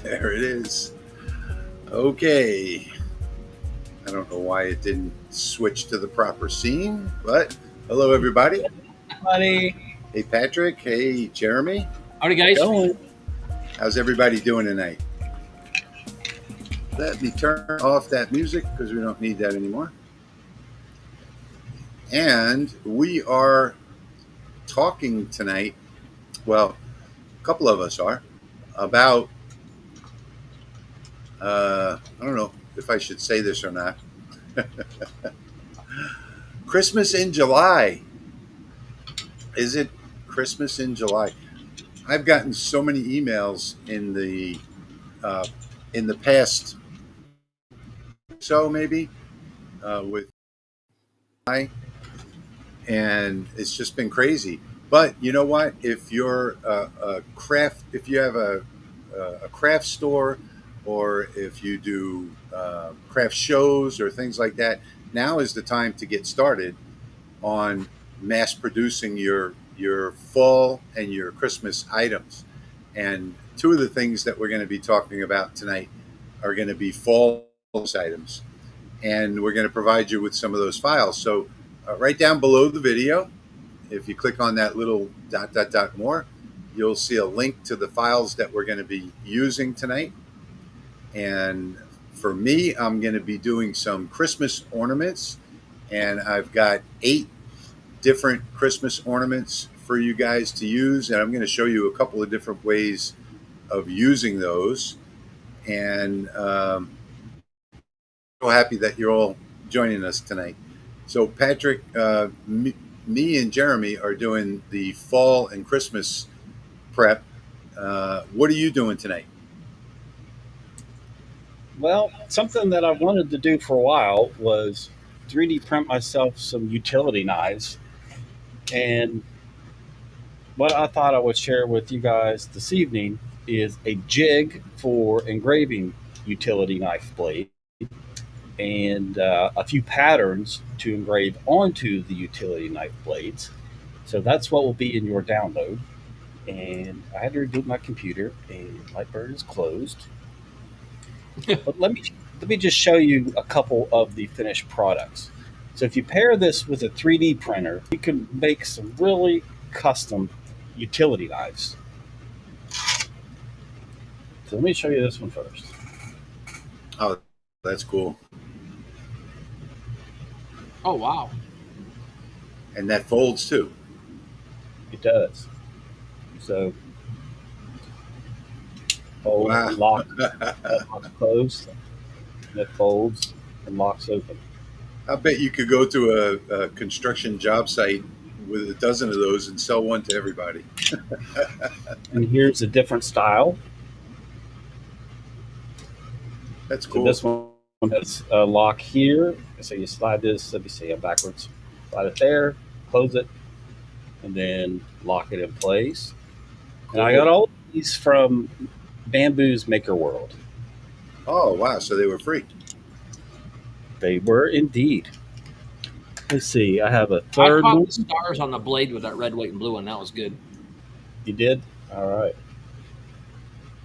There it is. Okay. I don't know why it didn't switch to the proper scene, but hello, everybody. Buddy, Hey, Patrick. Hey, Jeremy. Howdy, guys. going. How's everybody doing tonight? Let me turn off that music because we don't need that anymore. And we are talking tonight, well, a couple of us are, about, I don't know if I should say this or not, Christmas in July. Is it Christmas in July? I've gotten so many emails in the past, so maybe with and it's just been crazy. But you know what? If you're a craft, if you have a craft store, or if you do craft shows or things like that, now is the time to get started on mass producing your fall and your Christmas items. And two of the things that we're going to be talking about tonight are going to be fall items, and we're going to provide you with some of those files. So right down below the video, if you click on that little ... more, you'll see a link to the files that we're going to be using tonight. And for me, I'm going to be doing some Christmas ornaments, and I've got 8 different Christmas ornaments for you guys to use, and I'm going to show you a couple of different ways of using those. And so happy that you're all joining us tonight. So Patrick, me and Jeremy are doing the fall and Christmas prep. What are you doing tonight? Well, something that I wanted to do for a while was 3D print myself some utility knives. And what I thought I would share with you guys this evening is a jig for engraving utility knife blade and a few patterns to engrave onto the utility knife blades. So that's what will be in your download. And I had to reboot my computer, and Lightbird is closed. But let me just show you a couple of the finished products. So if you pair this with a 3D printer, you can make some really custom utility knives. So let me show you this one first. Oh, that's cool. Oh, wow. And that folds too. It does. So fold, Wow. lock, locks closed, and it folds and locks open. I bet you could go to a construction job site with a dozen of those and sell one to everybody. And here's a different style. That's So cool. this one has a lock here. So you slide this, let me see, I'm backwards. Slide it there, close it, and then lock it in place. Cool. And I got all these from Bamboo's Maker World. Oh, wow. So they were free. They were indeed. Let's see, I have a I third caught one. the stars on the blade with that red, white, and blue one. That was good. You did? All right.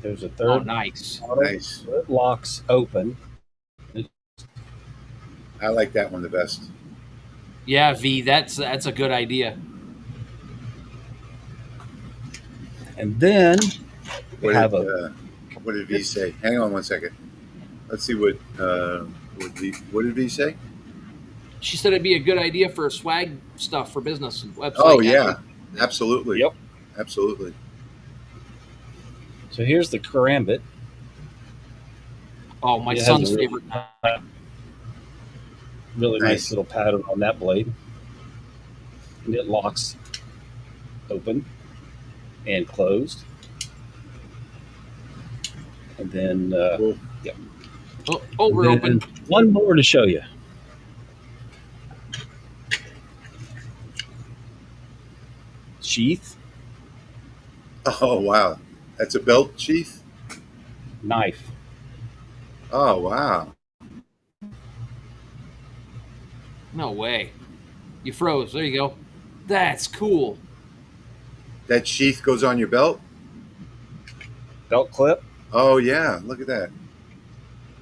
There's a third. Oh, nice. model. Nice. So it locks open. I like that one the best. Yeah, V, that's a good idea. And then we What have did V say? Hang on one second. Let's see what did V say? She said it'd be a good idea for swag stuff for business and website. Oh, yeah. Absolutely. Yep. Absolutely. So here's the Karamit. Oh, my It has son's a really- favorite. Really Nice. nice little pattern on that blade. And it locks open and closed. And then Cool. Oh, we're then open. one more to show you. Sheath, Oh, wow. That's a belt sheath? knife. Oh, wow. No way. You froze. There you go. That's cool. That sheath goes on your belt? Belt clip. Oh yeah, look at that.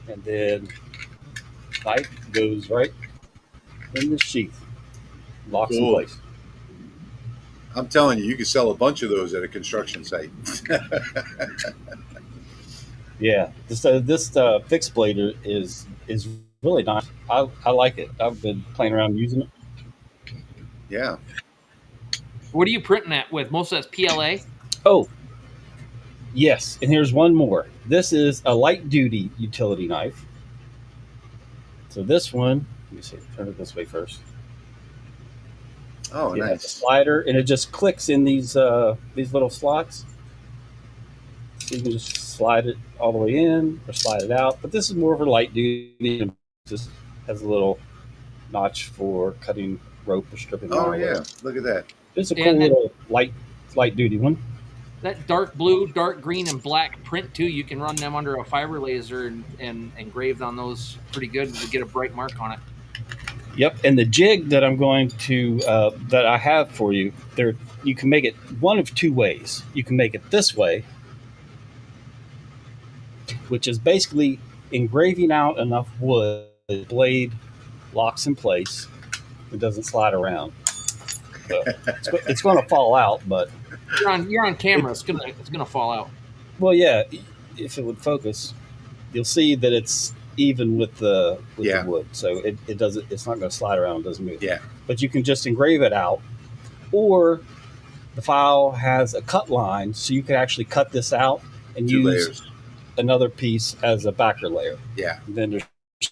And then light goes right in the sheath, locks in Cool. place. I'm telling you, you could sell a bunch of those at a construction site. Yeah, this fixed blade is really nice. I like it. I've been playing around using it. Yeah. What are you printing at with? Most of that's PLA. Oh, yes, and here's one more. This is a light duty utility knife. So this one, let me see, turn it this way first. Oh, It has a nice. slider, and it just clicks in these little slots. So you can just slide it all the way in or slide it out. But this is more of a light duty. And just has a little notch for cutting rope or stripping Oh wire. yeah, look at that. It's a cool And that, little light duty one. that dark blue, dark green, and black print too. You can run them under a fiber laser and engraved on those pretty good to get a bright mark on it. Yep, and the jig that I'm going to that I have for you, there you can make it one of two ways. You can make it this way, which is basically engraving out enough wood the blade locks in place. It doesn't slide around. So it's going to fall out, but You're on it, camera. It's gonna fall out. well, yeah. If it would focus, you'll see that it's even with the Yeah, wood, so it doesn't. It's not going to slide around. It doesn't move. yeah. But you can just engrave it out, or the file has a cut line, so you can actually cut this out and Two use layers. another piece as a backer layer. Yeah, And then there's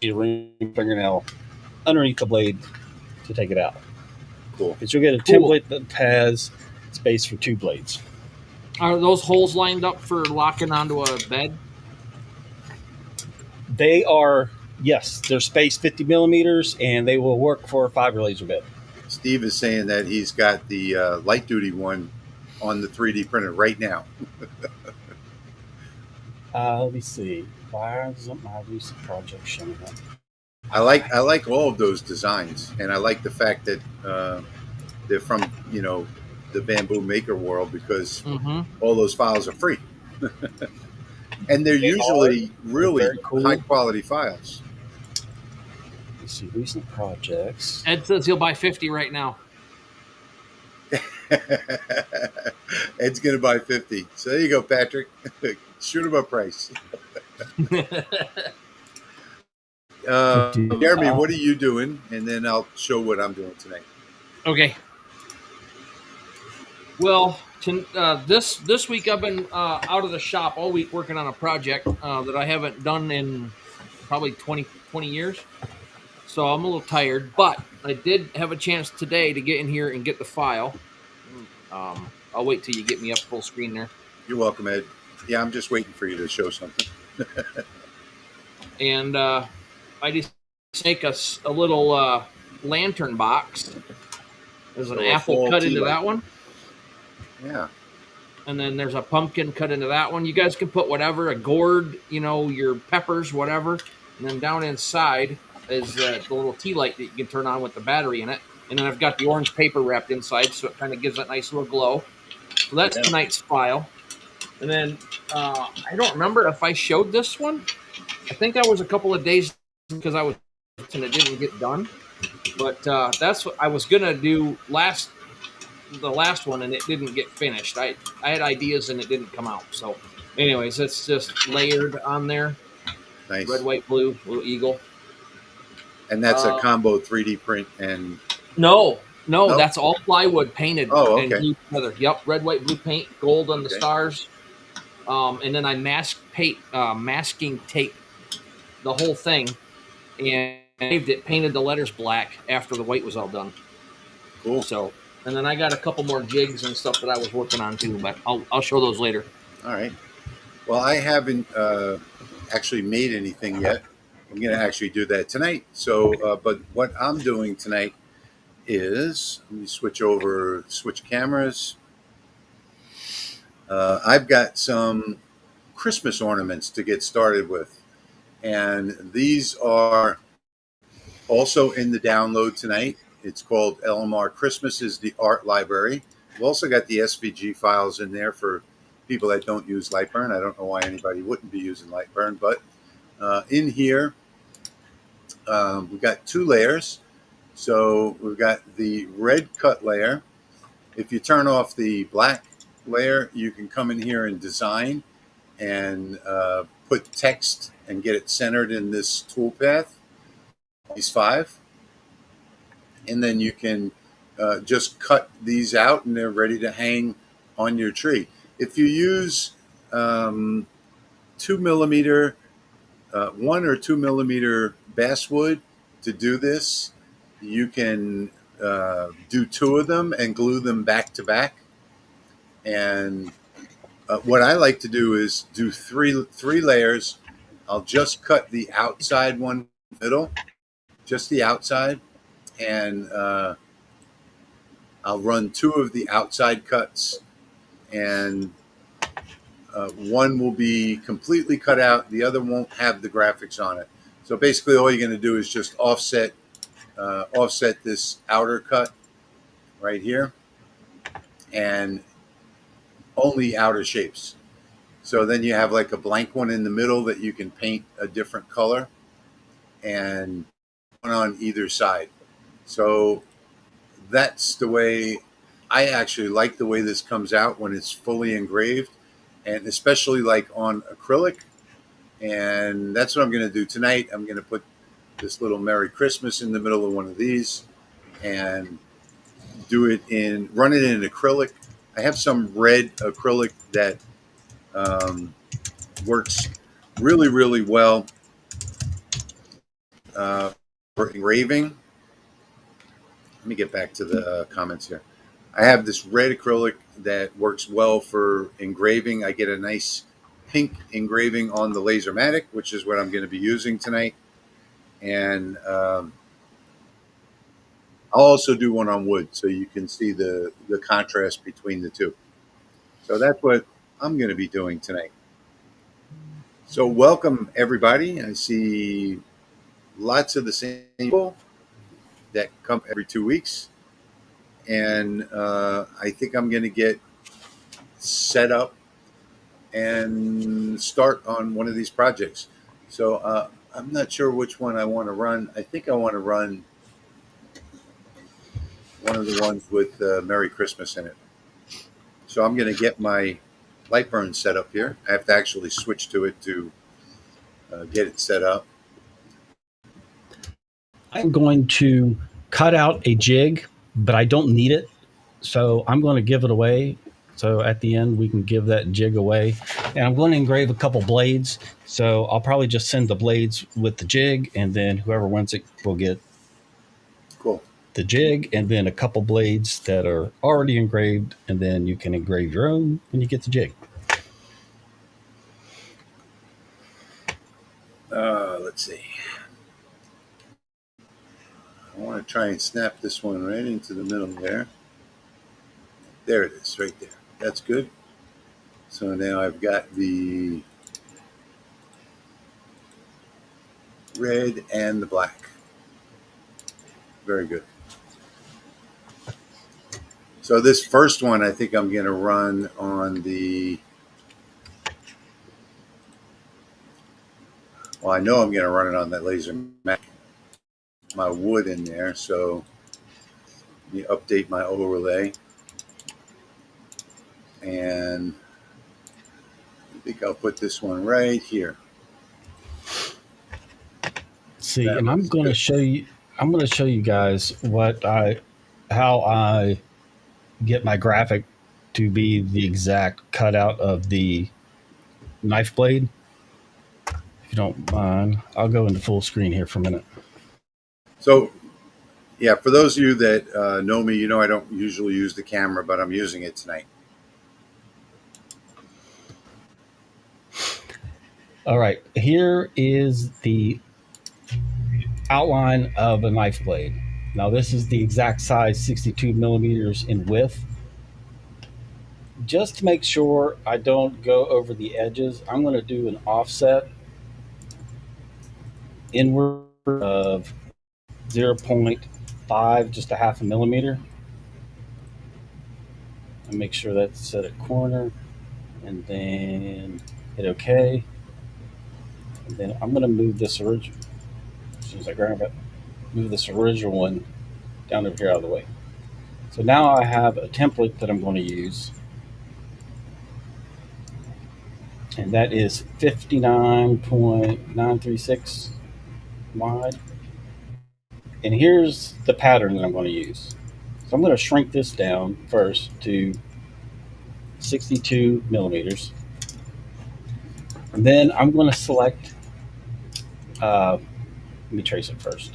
a ring fingernail underneath the blade to take it out. cool. But you'll get a Cool. template that has space for two blades. Are those holes lined up for locking onto a bed? They are, yes, they're spaced 50 millimeters, and they will work for a fiber laser bed. Steve is saying that he's got the light duty one on the 3D printer right now. Let me see. Why isn't my recent project showing up? I like all of those designs, and I like the fact that they're from the bamboo maker world because Mm-hmm. all those files are free, and they're They are. usually They're really very cool. high quality files. Let's see, recent projects. Ed says he'll buy 50 right now. Ed's gonna buy 50. So there you go, Patrick. Shoot him a price. Jeremy, what are you doing? And then I'll show what I'm doing tonight. Okay. Well, this week I've been out of the shop all week working on a project that I haven't done in probably 20 years. So I'm a little tired, but I did have a chance today to get in here and get the file. I'll wait till you get me up full screen there. You're welcome, Ed. Yeah, I'm just waiting for you to show something. And I just make us a little lantern box. There's an So a apple full cut tea into light. that one. Yeah. And then there's a pumpkin cut into that one. You guys can put whatever, a gourd, your peppers, whatever. And then down inside is the little tea light that you can turn on with the battery in it. And then I've got the orange paper wrapped inside, so it kind of gives that nice little glow. So that's Yeah. tonight's file. And then I don't remember if I showed this one. I think I was a couple of days because I was and it didn't get done. But that's what I was gonna do the last one, and it didn't get finished. I had ideas and it didn't come out. So, anyways, it's just layered on there. Nice. Red, white, blue, little eagle. And that's a combo 3D print and No, No? that's all plywood painted Oh, and okay. glued together. Yep, red, white, blue paint, gold on the Okay. stars. And then I masking tape the whole thing and painted the letters black after the white was all done. Cool. So, and then I got a couple more jigs and stuff that I was working on too, but I'll show those later. All right. Well, I haven't actually made anything yet. I'm going to actually do that tonight. So, but what I'm doing tonight is, let me switch cameras. I've got some Christmas ornaments to get started with. And these are also in the download tonight. It's called LMR Christmas is the Art Library. We've also got the SVG files in there for, people that don't use Lightburn. I don't know why anybody wouldn't be using Lightburn, but in here we've got 2 layers. So we've got the red cut layer. If you turn off the black layer, you can come in here and design and put text and get it centered in this toolpath, these 5. And then you can just cut these out and they're ready to hang on your tree. If you use 2 millimeter, 1 or 2 millimeter basswood to do this, you can do 2 of them and glue them back to back. And what I like to do is do three layers. I'll just cut the outside one middle, just the outside, and I'll run 2 of the outside cuts, and one will be completely cut out. The other won't have the graphics on it. So basically, all you're going to do is just offset this outer cut right here, and only outer shapes. So then you have like a blank one in the middle that you can paint a different color, and one on either side. So that's the way I actually like the way this comes out when it's fully engraved, and especially like on acrylic. And that's what I'm going to do tonight. I'm going to put this little Merry Christmas in the middle of one of these and run it in acrylic. I have some red acrylic that works really, really well for engraving. Let me get back to the comments here. I have this red acrylic that works well for engraving. I get a nice pink engraving on the Lasermatic, which is what I'm going to be using tonight. And I'll also do one on wood so you can see the contrast between the two. So that's what I'm going to be doing tonight. So welcome, everybody. I see lots of the same people that come every 2 weeks. And I think I'm going to get set up and start on one of these projects. So I'm not sure which one I want to run. I think I want to run one of the ones with Merry Christmas in it. So I'm going to get my Lightburn set up here. I have to actually switch to it to get it set up. I'm going to cut out a jig, but I don't need it. So I'm going to give it away. So at the end, we can give that jig away. And I'm going to engrave a couple blades. So I'll probably just send the blades with the jig, and then whoever wants it will get Cool. the jig, and then a couple blades that are already engraved, and then you can engrave your own when you get the jig. Let's see. I want to try and snap this one right into the middle there. There it is, right there. That's good. So now I've got the red and the black. Very good. So this first one, I think I'm going to run on the, well, I know I'm going to run it on that Lasermatic, my wood in there. So let me update my overlay. And I think I'll put this one right here. See, and I'm going to show you. I'm going to show you guys how I get my graphic to be the exact cutout of the knife blade. If you don't mind, I'll go into full screen here for a minute. So, yeah, for those of you that know me, you know I don't usually use the camera, but I'm using it tonight. All right, here is the outline of a knife blade. Now this is the exact size, 62 millimeters in width. Just to make sure I don't go over the edges, I'm going to do an offset inward of 0.5, just a half a millimeter. And make sure that's set at corner. and then hit OK. And then I'm going to move this original, as soon as I grab it, move this original one down over here out of the way. So now I have a template that I'm going to use, and that is 59.936 wide. And here's the pattern that I'm going to use. So I'm going to shrink this down first to 62 millimeters. And then I'm going to select, let me trace it first.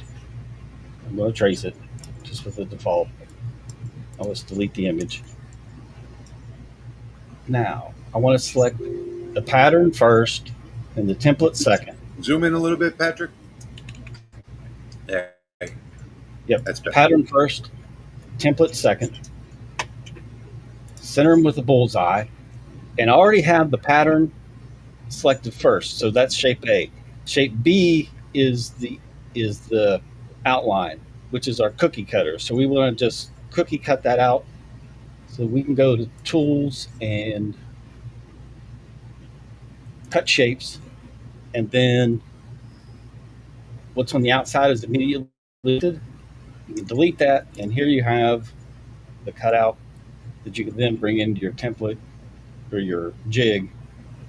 I'm going to trace it just with the default. I'll just delete the image. Now, I want to select the pattern first and the template second. Zoom in a little bit, Patrick. Yeah. Yep, That's better. pattern first, template second. Center them with a bullseye. And I already have the pattern selected first, so that's shape A. Shape B is the outline, which is our cookie cutter. So we want to just cookie cut that out. So we can go to tools and cut shapes, and then what's on the outside is immediately deleted. You can delete that, and here you have the cutout that you can then bring into your template or your jig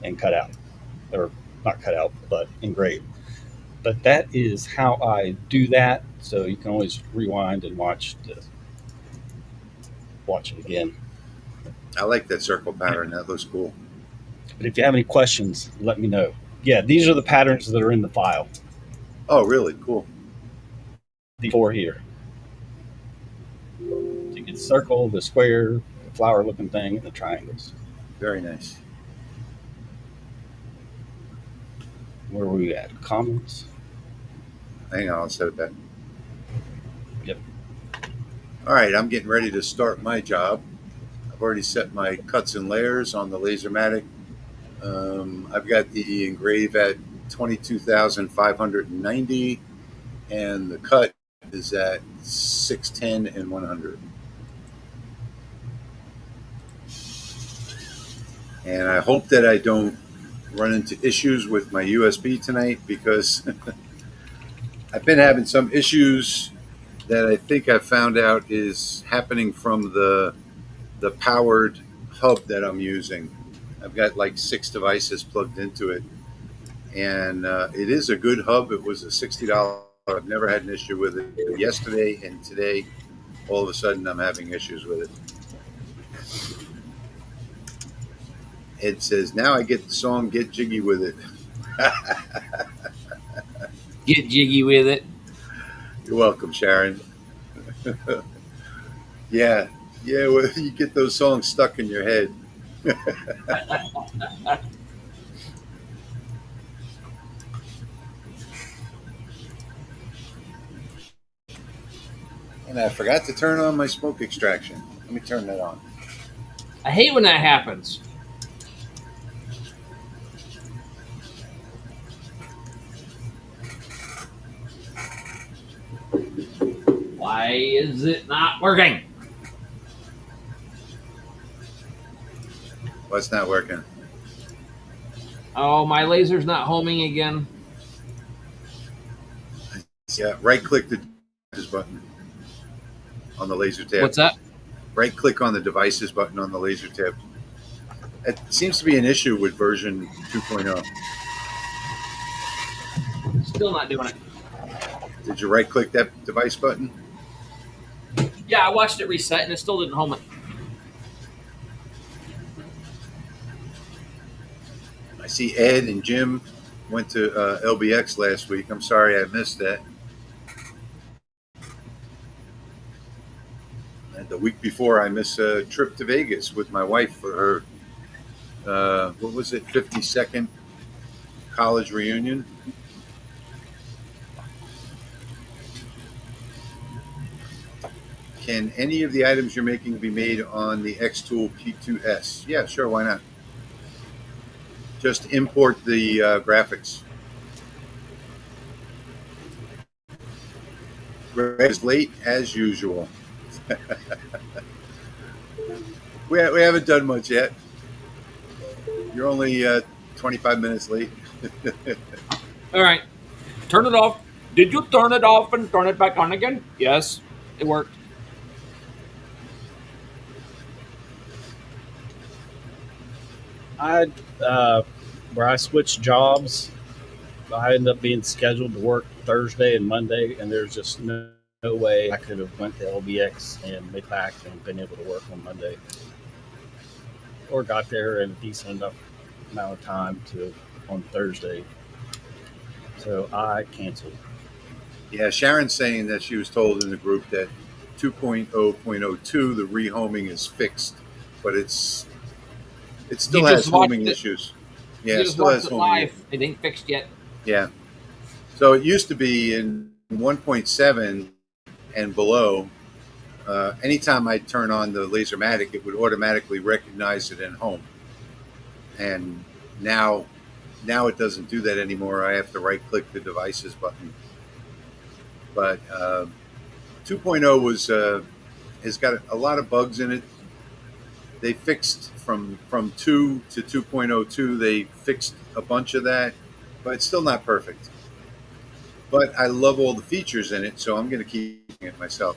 and cut out, or not cut out, but engrave. But that is how I do that. So you can always rewind and watch it again. I like that circle pattern. That looks cool. But if you have any questions, let me know. Yeah, these are the patterns that are in the file. Oh, really? Cool. The four here. So you get the circle, the square, the flower-looking thing, and the triangles. Very nice. Where were we at? Comments? Hang on, I'll set it back. Yep. All right, I'm getting ready to start my job. I've already set my cuts and layers on the Lasermatic. I've got the engrave at 22,590, and the cut is at 610 and 100. And I hope that I don't run into issues with my USB tonight, because I've been having some issues that I think I found out is happening from the powered hub that I'm using. I've got like 6 devices plugged into it, and it is a good hub. It was a $60. I've never had an issue with it. Yesterday and today, all of a sudden, I'm having issues with it. It says, now I get the song Get Jiggy With It. Get jiggy with it. You're welcome, Sharon. Yeah, well, you get those songs stuck in your head. And I forgot to turn on my smoke extraction. Let me turn that on. I hate when that happens. Why is it not working? What's not working? Oh, my laser's not homing again. Yeah, right-click the devices button on the laser tab. What's that? Right-click on the devices button on the laser tab. It seems to be an issue with version 2.0. Still not doing it. Did you right-click that device button? Yeah, I watched it reset and it still didn't home it. I see Ed and Jim went to LBX last week. I'm sorry I missed that. And the week before, I missed a trip to Vegas with my wife for her, what was it, 52nd college reunion. Can any of the items you're making be made on the X-Tool P2S? Yeah, sure, why not? Just import the graphics. Greg is late as usual. we haven't done much yet. You're only 25 minutes late. All right, turn it off. Did you turn it off and turn it back on again? Yes, it worked. Where I switched jobs, I ended up being scheduled to work Thursday and Monday, and there's just no way I could have went to LBX and made back and been able to work on Monday, or got there in a decent enough amount of time to on Thursday. So I canceled. Yeah, Sharon's saying that she was told in the group that 2.0.02, the rehoming is fixed, but it still You has just watched homing it. issues. Yeah, You it just still watched has it homing live. issues. It ain't fixed yet. Yeah. So it used to be in 1.7 and below. Anytime I turn on the Lasermatic, it would automatically recognize it in home. And now it doesn't do that anymore. I have to right click the devices button. But 2.0 has got a lot of bugs in it. They fixed from 2 to 2.02. They fixed a bunch of that, but it's still not perfect. But I love all the features in it, so I'm going to keep it myself.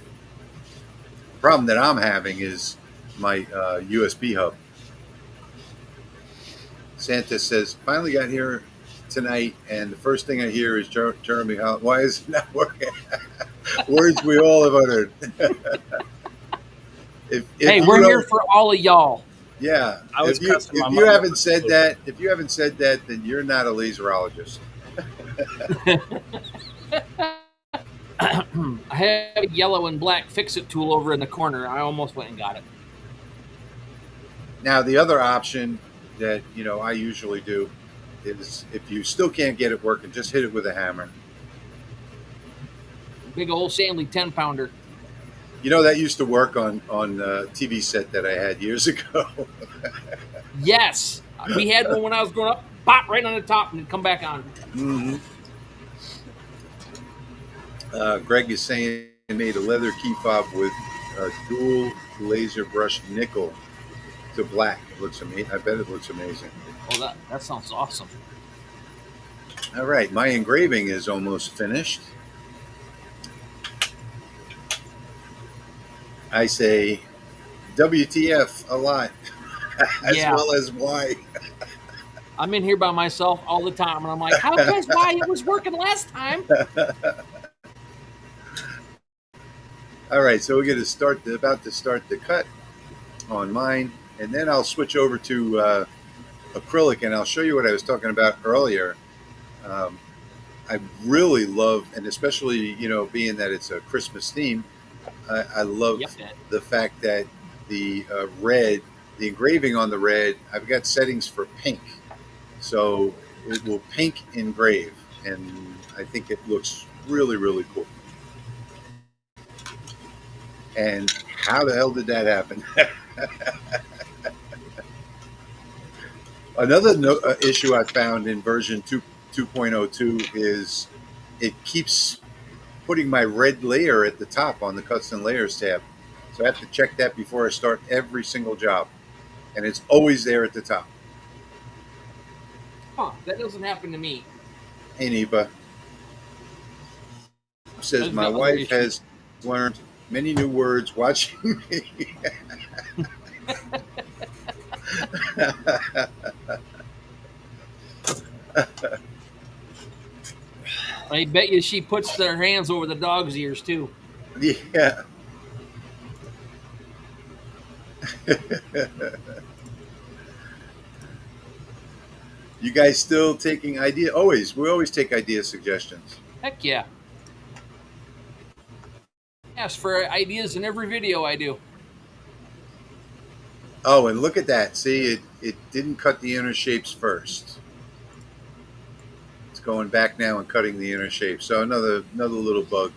The problem that I'm having is my USB hub. Santa says, finally got here tonight, and the first thing I hear is Jeremy Holland. Why is it not working? Words we all have uttered. if Hey, you we're here don't, for all of y'all. yeah. I was cussing my If you mom haven't out. said that, then you're not a laserologist. I have a yellow and black fix-it tool over in the corner. I almost went and got it. Now the other option that I usually do is if you still can't get it working, just hit it with a hammer. Big old Stanley 10-pounder. That used to work on a TV set that I had years ago. Yes, we had one when I was growing up. Pop right on the top and come back on. Mm-hmm. Greg is saying he made a leather key fob with a dual laser brush nickel to black. It looks amazing. I bet it looks amazing. Oh, that sounds awesome. All right, my engraving is almost finished. I say WTF a lot, as well as why. I'm in here by myself all the time, and I'm like, how comes why it was working last time? All right, so we're going to about to start the cut on mine, and then I'll switch over to acrylic, and I'll show you what I was talking about earlier. I really love, and especially being that it's a Christmas theme, I love the fact that the red, the engraving on the red, I've got settings for pink, so it will pink engrave, and I think it looks really, really cool. And how the hell did that happen? Another issue I found in version 2.02 is it keeps putting my red layer at the top on the custom layers tab. So I have to check that before I start every single job. And it's always there at the top. Huh, that doesn't happen to me. Hey, Nipa. Says, my wife has learned many new words watching me. I bet you she puts their hands over the dog's ears too. Yeah. You guys still taking idea? Always. We always take idea suggestions. Heck yeah. Ask for ideas in every video I do. Oh, and look at that. See, it didn't cut the inner shapes first. It's going back now and cutting the inner shape. So another little bug.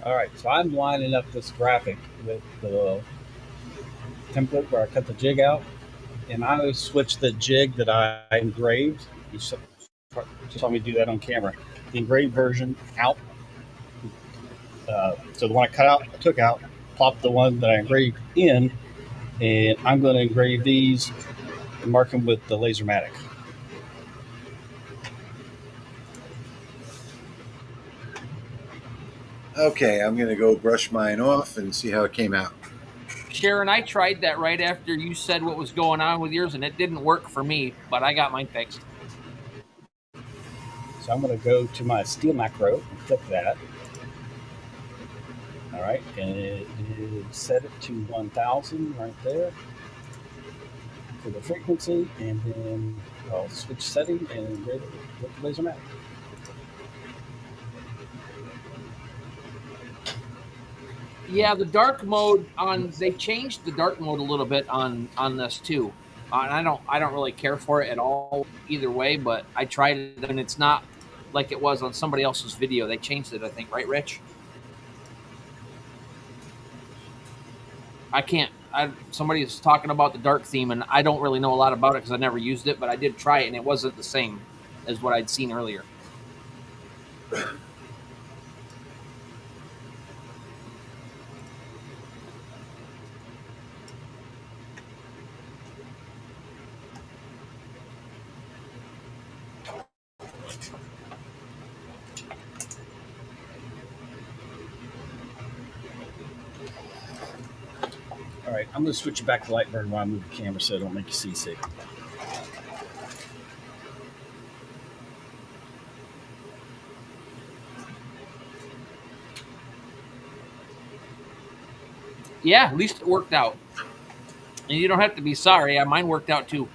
All right, so I'm lining up this graphic with the template where I cut the jig out, and I switch the jig that I engraved. You saw me do that on camera. The engraved version out. So the one I cut out, I took out, plop the one that I engraved in, and I'm going to engrave these and mark them with the Lasermatic. Okay, I'm going to go brush mine off and see how it came out. Sharon, I tried that right after you said what was going on with yours, and it didn't work for me, but I got mine fixed. So I'm going to go to my steel macro and click that. All right, and it is set it to 1000 right there for the frequency, and then I'll switch setting and engrave it with the Lasermatic. Yeah, the dark mode they changed the dark mode a little bit on this too. And I don't really care for it at all either way, but I tried it and it's not like it was on somebody else's video. They changed it, I think, right, Rich? Somebody's talking about the dark theme, and I don't really know a lot about it because I never used it, but I did try it, and it wasn't the same as what I'd seen earlier. All right, I'm going to switch it back to Lightburn while I move the camera so I don't make you seasick. Yeah, at least it worked out. And you don't have to be sorry. Mine worked out too.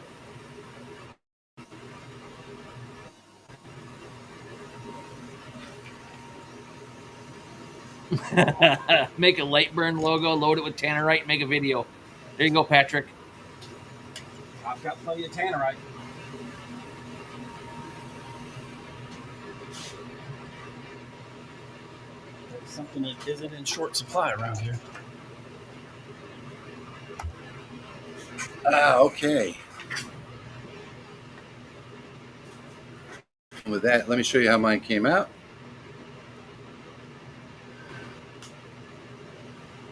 Make a Lightburn logo, load it with Tannerite, make a video. There you go, Patrick. I've got plenty of Tannerite. That's something that isn't in short supply around here. Okay. With that, let me show you how mine came out.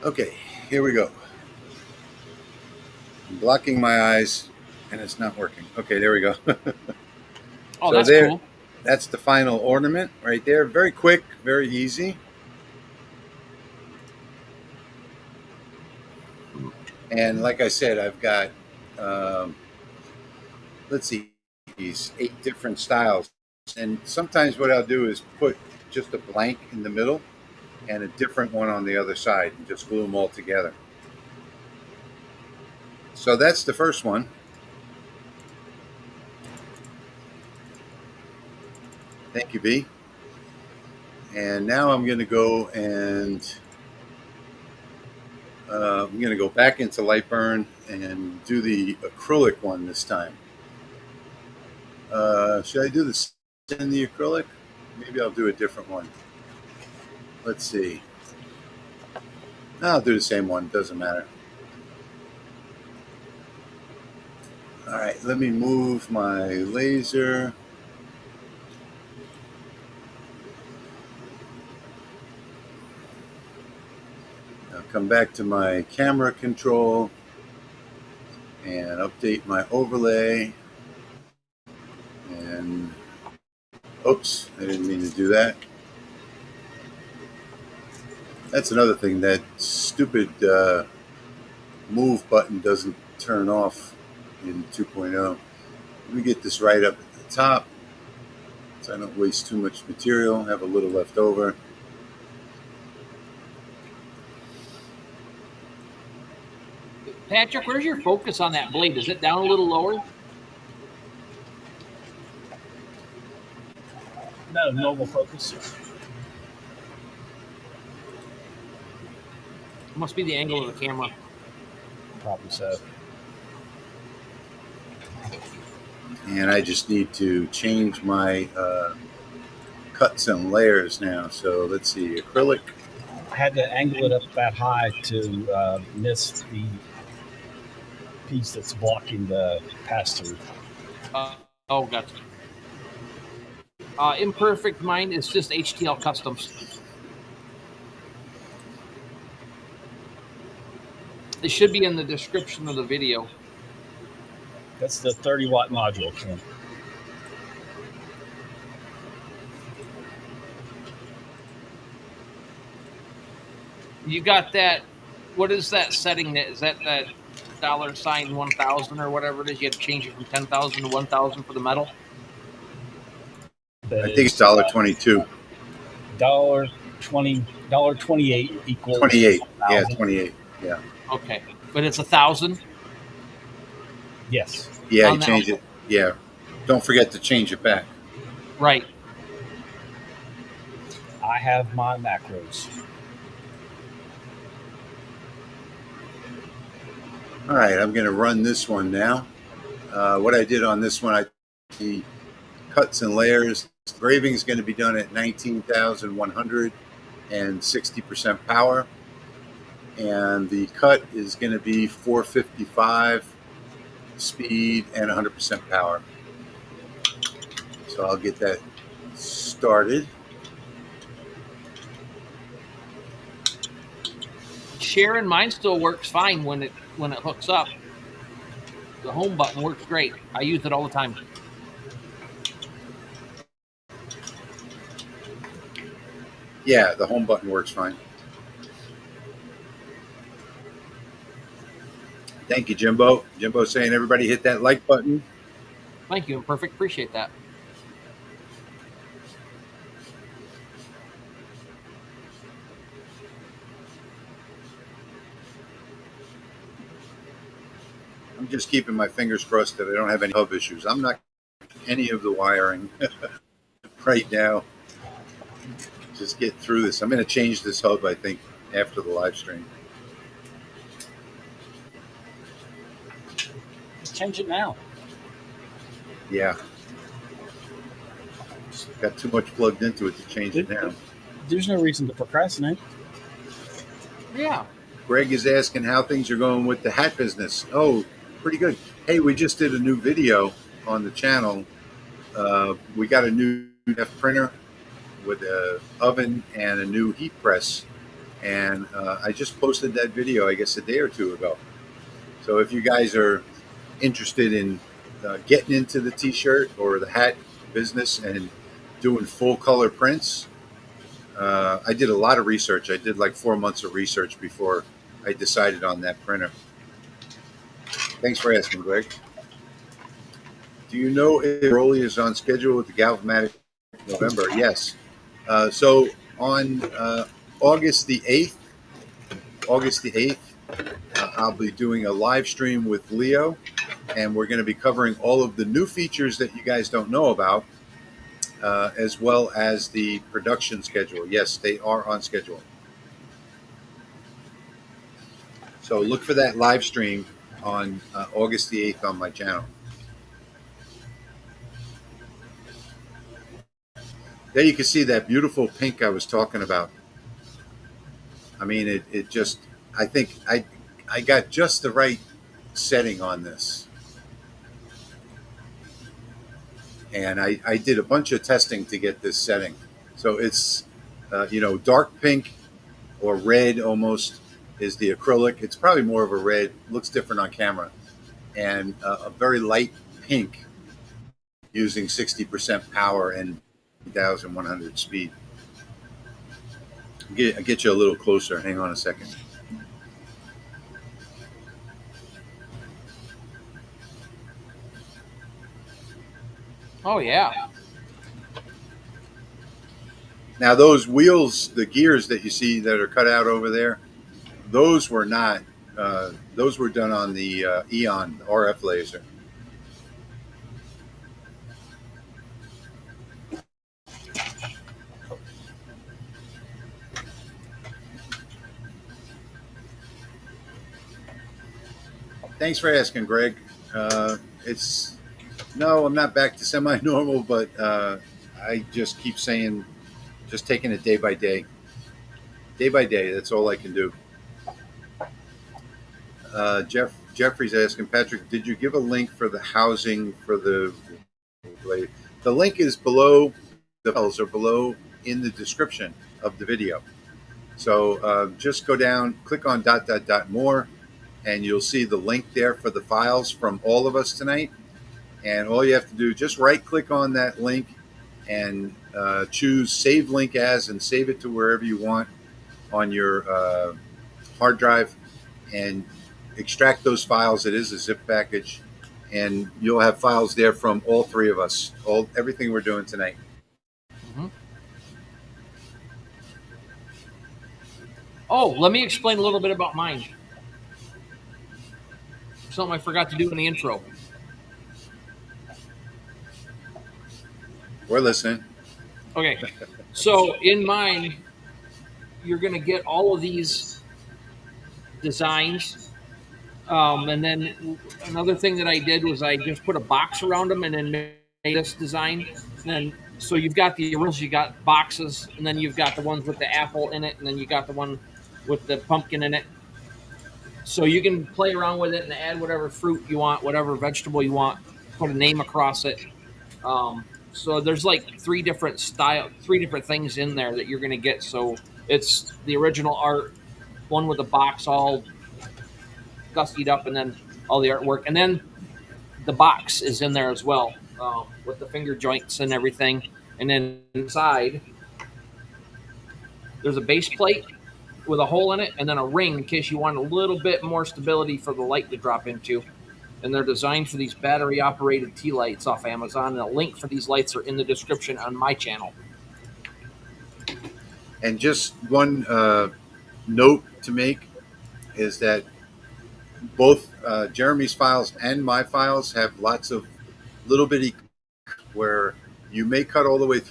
Okay, here we go. I'm blocking my eyes, and it's not working. Okay, there we go. Oh, so that's there, cool. That's the final ornament right there. Very quick, very easy. And like I said, I've got, let's see, these 8 different styles. And sometimes what I'll do is put just a blank in the middle and a different one on the other side and just glue them all together. So that's the first one. Thank you, B. And now I'm going to go and I'm going to go back into Lightburn and do the acrylic one this time. Should I do the in the acrylic? Maybe I'll do a different one. Let's see. I'll do the same one. Doesn't matter. All right. Let me move my laser. I'll come back to my camera control and update my overlay. And oops, I didn't mean to do that. That's another thing, that stupid move button doesn't turn off in 2.0. Let me get this right up at the top so I don't waste too much material, have a little left over. Patrick, where's your focus on that blade? Is it down a little lower? No, normal focus. It must be the angle of the camera. Probably so. And I just need to change my cut some layers now. So let's see, acrylic. I had to angle it up that high to miss the piece that's blocking the pass-through. Oh, gotcha. Imperfect Mind is just HTL Customs. It should be in the description of the video. That's the 30-watt module, Ken. You got that? What is that setting? Is that $sign 1,000 or whatever it is? You had to change it from 10,000 to 1,000 for the metal. That I think it's is $1.22. $28 equals 28. 1,000. Yeah, 28. Yeah. Okay, but it's 1,000. Yes. Yeah, you change it. Yeah. Don't forget to change it back. Right. I have my macros. All right, I'm going to run this one now. What I did on this one, the cuts and layers. Engraving is going to be done at 19,100 and 60% power. And the cut is going to be 455 speed and 100% power. So I'll get that started. Sharon, mine still works fine when it hooks up. The home button works great. I use it all the time. Yeah, the home button works fine. Thank you, Jimbo. Jimbo saying everybody hit that like button. Thank you, Perfect. Appreciate that. I'm just keeping my fingers crossed that I don't have any hub issues. I'm not any of the wiring right now. Just get through this. I'm going to change this hub, I think, after the live stream. Change it now. Yeah. Got too much plugged into it to change it now. There's no reason to procrastinate. Yeah. Greg is asking how things are going with the hat business. Oh, pretty good. Hey, we just did a new video on the channel. We got a new printer with an oven and a new heat press. And I just posted that video, I guess, a day or two ago. So if you guys are interested in getting into the t-shirt or the hat business and doing full color prints, I did a lot of research. I did like 4 months of research before I decided on that printer. Thanks for asking, Greg. Do you know if Rolly is on schedule with the Galvamatic November? Yes. So on August the 8th, I'll be doing a live stream with Leo, and we're going to be covering all of the new features that you guys don't know about, as well as the production schedule. Yes, they are on schedule. So look for that live stream on August the 8th on my channel. There you can see that beautiful pink I was talking about. I mean, it just, I think I got just the right setting on this. And I did a bunch of testing to get this setting. So it's, dark pink or red almost is the acrylic. It's probably more of a red, looks different on camera. And a very light pink using 60% power and 1,100 speed. I'll get you a little closer. Hang on a second. Oh, yeah. Now those wheels, the gears that you see that are cut out over there, those were not. Those were done on the Eon RF laser. Thanks for asking, Greg. No, I'm not back to semi-normal, but I just keep saying, just taking it day by day. Day by day, that's all I can do. Jeffrey's asking, Patrick, did you give a link for the housing for the link is below, the files are below in the description of the video. So just go down, click on .. more, and you'll see the link there for the files from all of us tonight. And all you have to do, just right click on that link and choose Save Link As and save it to wherever you want on your hard drive, and extract those files. It is a zip package, and you'll have files there from all three of us, everything we're doing tonight. Mm-hmm. Oh, let me explain a little bit about mine. Something I forgot to do in the intro. We're listening. Okay, so in mine, you're going to get all of these designs. And then another thing that I did was I just put a box around them and then made this design. And then, so you've got the originals, you got boxes, and then you've got the ones with the apple in it, and then you got the one with the pumpkin in it. So you can play around with it and add whatever fruit you want, whatever vegetable you want, put a name across it. So there's like three different things in there that you're going to get. So it's the original art, one with the box all gussied up, and then all the artwork, and then the box is in there as well, with the finger joints and everything. And then inside, there's a base plate with a hole in it, and then a ring in case you want a little bit more stability for the light to drop into. And they're designed for these battery-operated tea lights off Amazon, and a link for these lights are in the description on my channel. And just one note to make is that both Jeremy's files and my files have lots of little bitty where you may cut all the way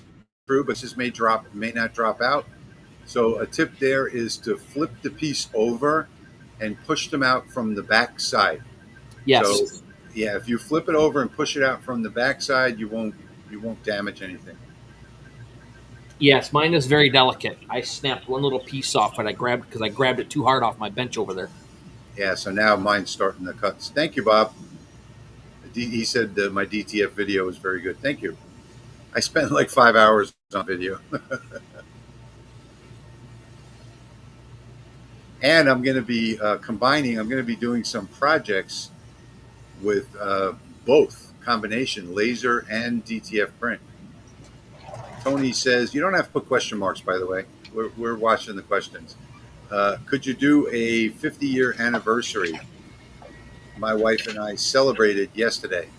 through, but this may not drop out. So a tip there is to flip the piece over and push them out from the back side. Yes. So yeah, if you flip it over and push it out from the back side, you won't damage anything. Yes, mine is very delicate. I snapped one little piece off, but I grabbed it too hard off my bench over there. Yeah, so now mine's starting to cut. Thank you, Bob. He said that my DTF video was very good. Thank you. I spent like 5 hours on video. And I'm going to be I'm going to be doing some projects with both combination laser and DTF print. Tony says, you don't have to put question marks, by the way. We're watching the questions. Could you do a 50-year anniversary? My wife and I celebrated yesterday.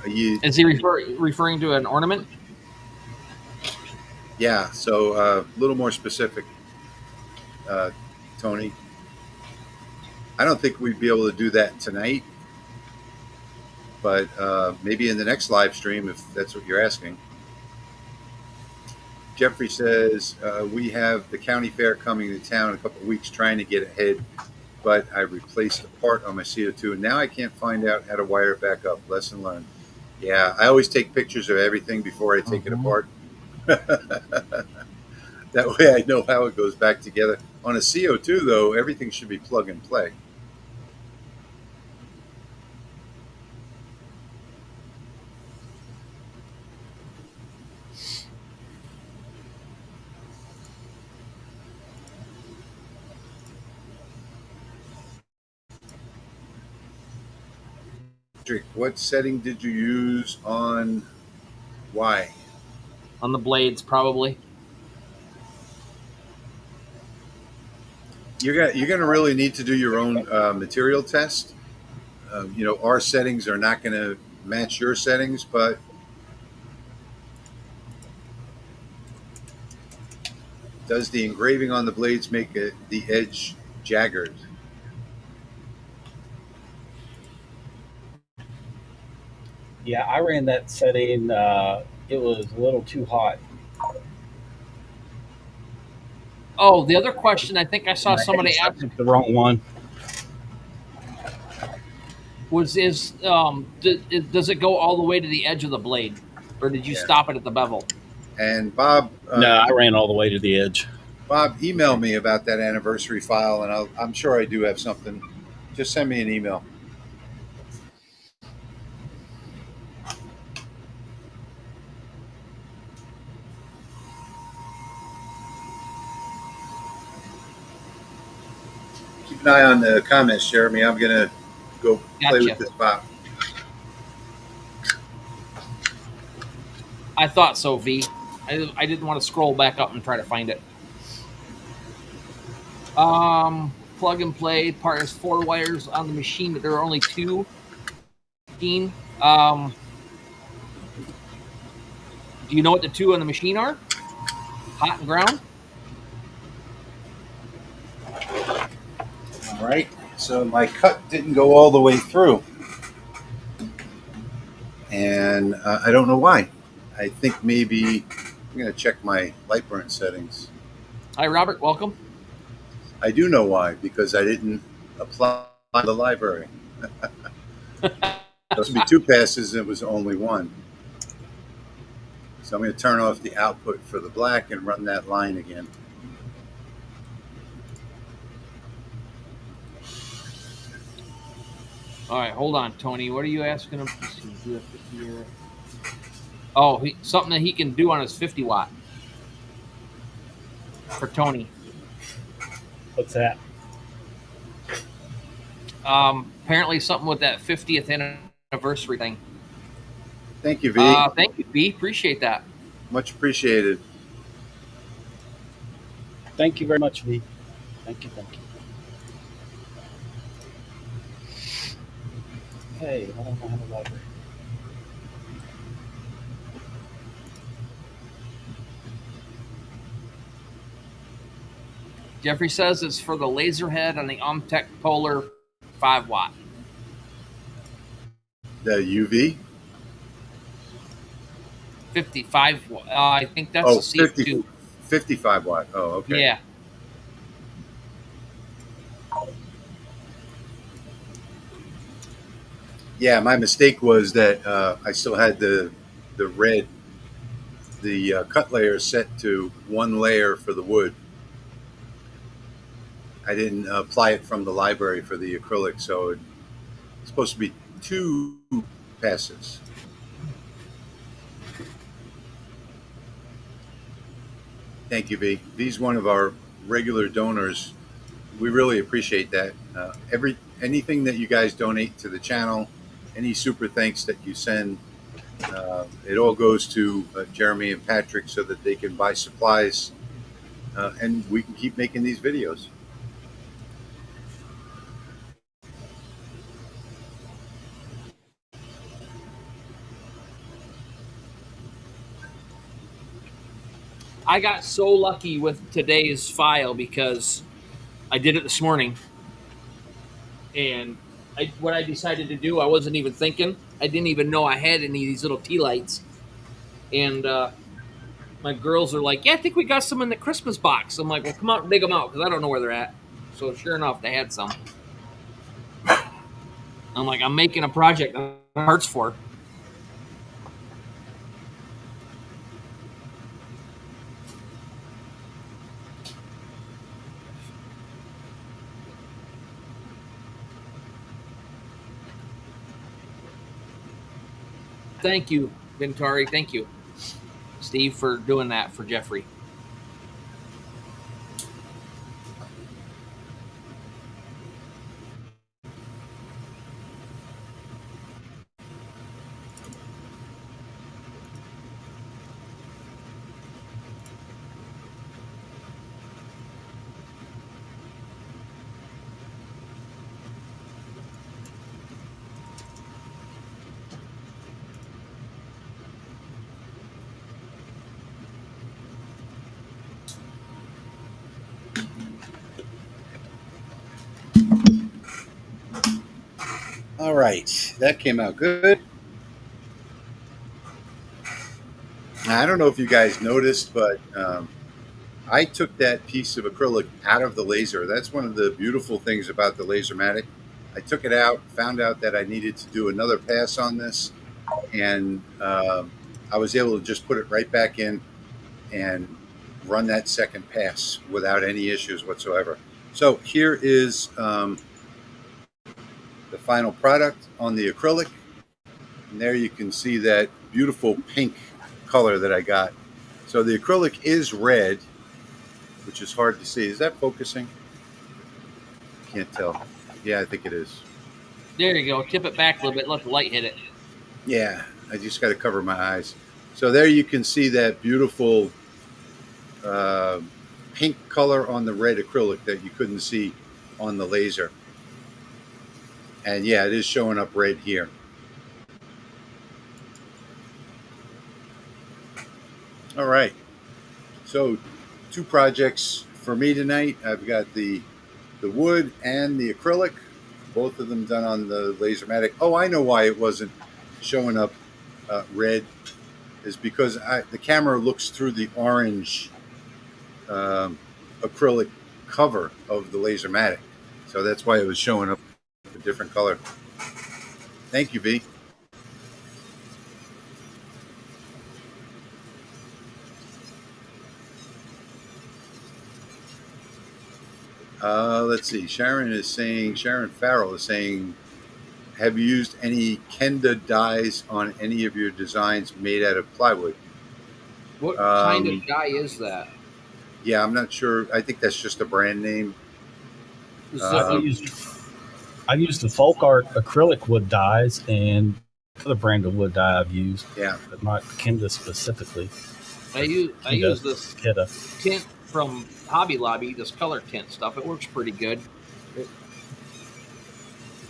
Is he referring to an ornament? Yeah, so a little more specific, Tony. I don't think we'd be able to do that tonight, but maybe in the next live stream, if that's what you're asking. Jeffrey says, we have the county fair coming to town in a couple of weeks, trying to get ahead, but I replaced a part on my CO2, and now I can't find out how to wire it back up. Lesson learned. Yeah, I always take pictures of everything before I take it apart. That way I know how it goes back together. On a CO2, though, everything should be plug and play. What setting did you use on why? On the blades, probably. You're gonna really need to do your own material test. Our settings are not going to match your settings, but does the engraving on the blades make the edge jagged? Yeah, I ran that setting. It was a little too hot. Oh, the other question I think I saw somebody ask the wrong one. Does it go all the way to the edge of the blade, or did you stop it at the bevel? And Bob, no, I ran all the way to the edge. Bob, email me about that anniversary file, and I'm sure I do have something. Just send me an email. keep an eye on the comments, Jeremy. I'm gonna go play Gotcha. with this pop. I thought so, V. I didn't want to scroll back up and try to find it. Plug and play. Part is 4 wires on the machine, but there are only 2. Do you know what the 2 on the machine are? Hot and ground? All right. So my cut didn't go all the way through, and I don't know why. I think maybe I'm gonna check my light burn settings. Hi, Robert. Welcome. I do know why, because I didn't apply the library. Supposed to be 2 passes, and it was only 1. So I'm going to turn off the output for the black and run that line again. All right, hold on, Tony. What are you asking him? Oh, something that he can do on his 50 watt for Tony. What's that? Apparently something with that 50th anniversary thing. Thank you, V. Thank you, V. Appreciate that. Much appreciated. Thank you very much, V. Thank you. Hey, I don't know how to library. Jeffrey says it's for the laser head on the Omtech Polar 5 watt. The UV? 55. I think that's a Sheath 2. 55 watt. Oh, okay. Yeah. Yeah, my mistake was that I still had the red, the cut layer set to 1 layer for the wood. I didn't apply it from the library for the acrylic, so it's supposed to be 2 passes. Thank you, V. V's one of our regular donors. We really appreciate that. Anything that you guys donate to the channel, any super thanks that you send, it all goes to Jeremy and Patrick so that they can buy supplies and we can keep making these videos. I got so lucky with today's file because I did it this morning. And what I decided to do, I wasn't even thinking. I didn't even know I had any of these little tea lights. And my girls are like, yeah, I think we got some in the Christmas box. I'm like, well, come out and dig them out because I don't know where they're at. So sure enough, they had some. I'm like, I'm making a project that hurts for. Thank you, Ventari. Thank you, Steve, for doing that for Jeffrey. All right, that came out good. Now, I don't know if you guys noticed, but I took that piece of acrylic out of the laser. That's one of the beautiful things about the Lasermatic. I took it out, found out that I needed to do another pass on this, and I was able to just put it right back in and run that second pass without any issues whatsoever. So here is the final product on the acrylic. And there you can see that beautiful pink color that I got. So the acrylic is red, which is hard to see. Is that focusing? can't tell. Yeah, I think it is. There you go. Tip it back a little bit. Let the light hit it. Yeah, I just got to cover my eyes. So there you can see that beautiful uh, pink color on the red acrylic that you couldn't see on the laser. And yeah, it is showing up red here. All right. So 2 projects for me tonight. I've got the wood and the acrylic, both of them done on the Lasermatic. Oh, I know why it wasn't showing up red, is because the camera looks through the orange acrylic cover of the Lasermatic. So that's why it was showing up a different color. Thank you, V. Let's see. Sharon Farrell is saying, have you used any Kenda dyes on any of your designs made out of plywood? What kind of dye is that? Yeah, I'm not sure. I think that's just a brand name. I've used the folk art acrylic wood dyes and other brand of wood dye I've used. Yeah, but not Kenda specifically. I use this tint from Hobby Lobby, this color tint stuff. It works pretty good.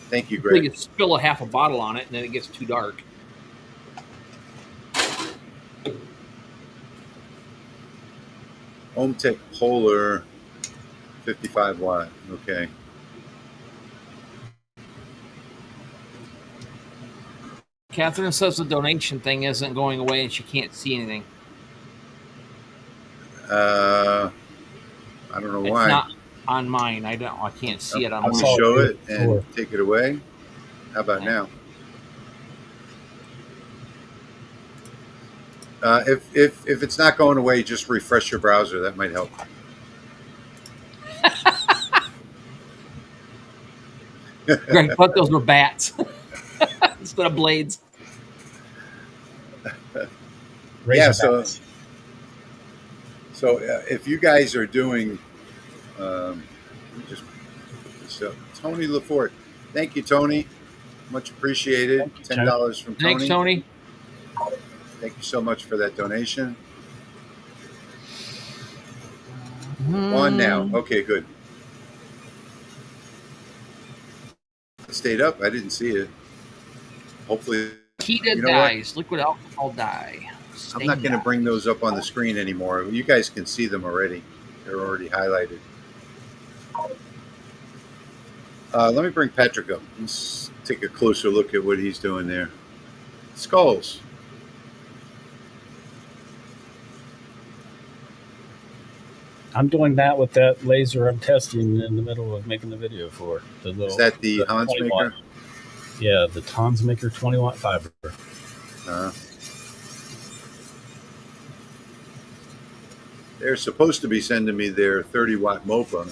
Thank you, Greg. You can spill a half a bottle on it, and then it gets too dark. HomeTech Polar 55 watt. Okay. Catherine says the donation thing isn't going away and she can't see anything. I don't know why. It's not on mine. I can't see it on mine. Let me show it and take it away. How about now? If it's not going away, just refresh your browser. That might help. Greg thought those were bats instead of blades. Yeah, so if you guys are doing, Tony Lafort, thank you, Tony, much appreciated. $10 from Tony. Thanks, Tony. Thank you so much for that donation. On now. Okay, good. It stayed up. I didn't see it. Hopefully. Heated dyes, liquid alcohol dye. I'm not going to bring those up on the screen anymore. You guys can see them already. They're already highlighted. Let me bring Patrick up. Let's take a closer look at what he's doing there. Skulls. I'm doing that with that laser I'm testing in the middle of making the video for. Is that the Hans Maker? Yeah, the Hans Maker 20-watt fiber. They're supposed to be sending me their 30-watt MOPA,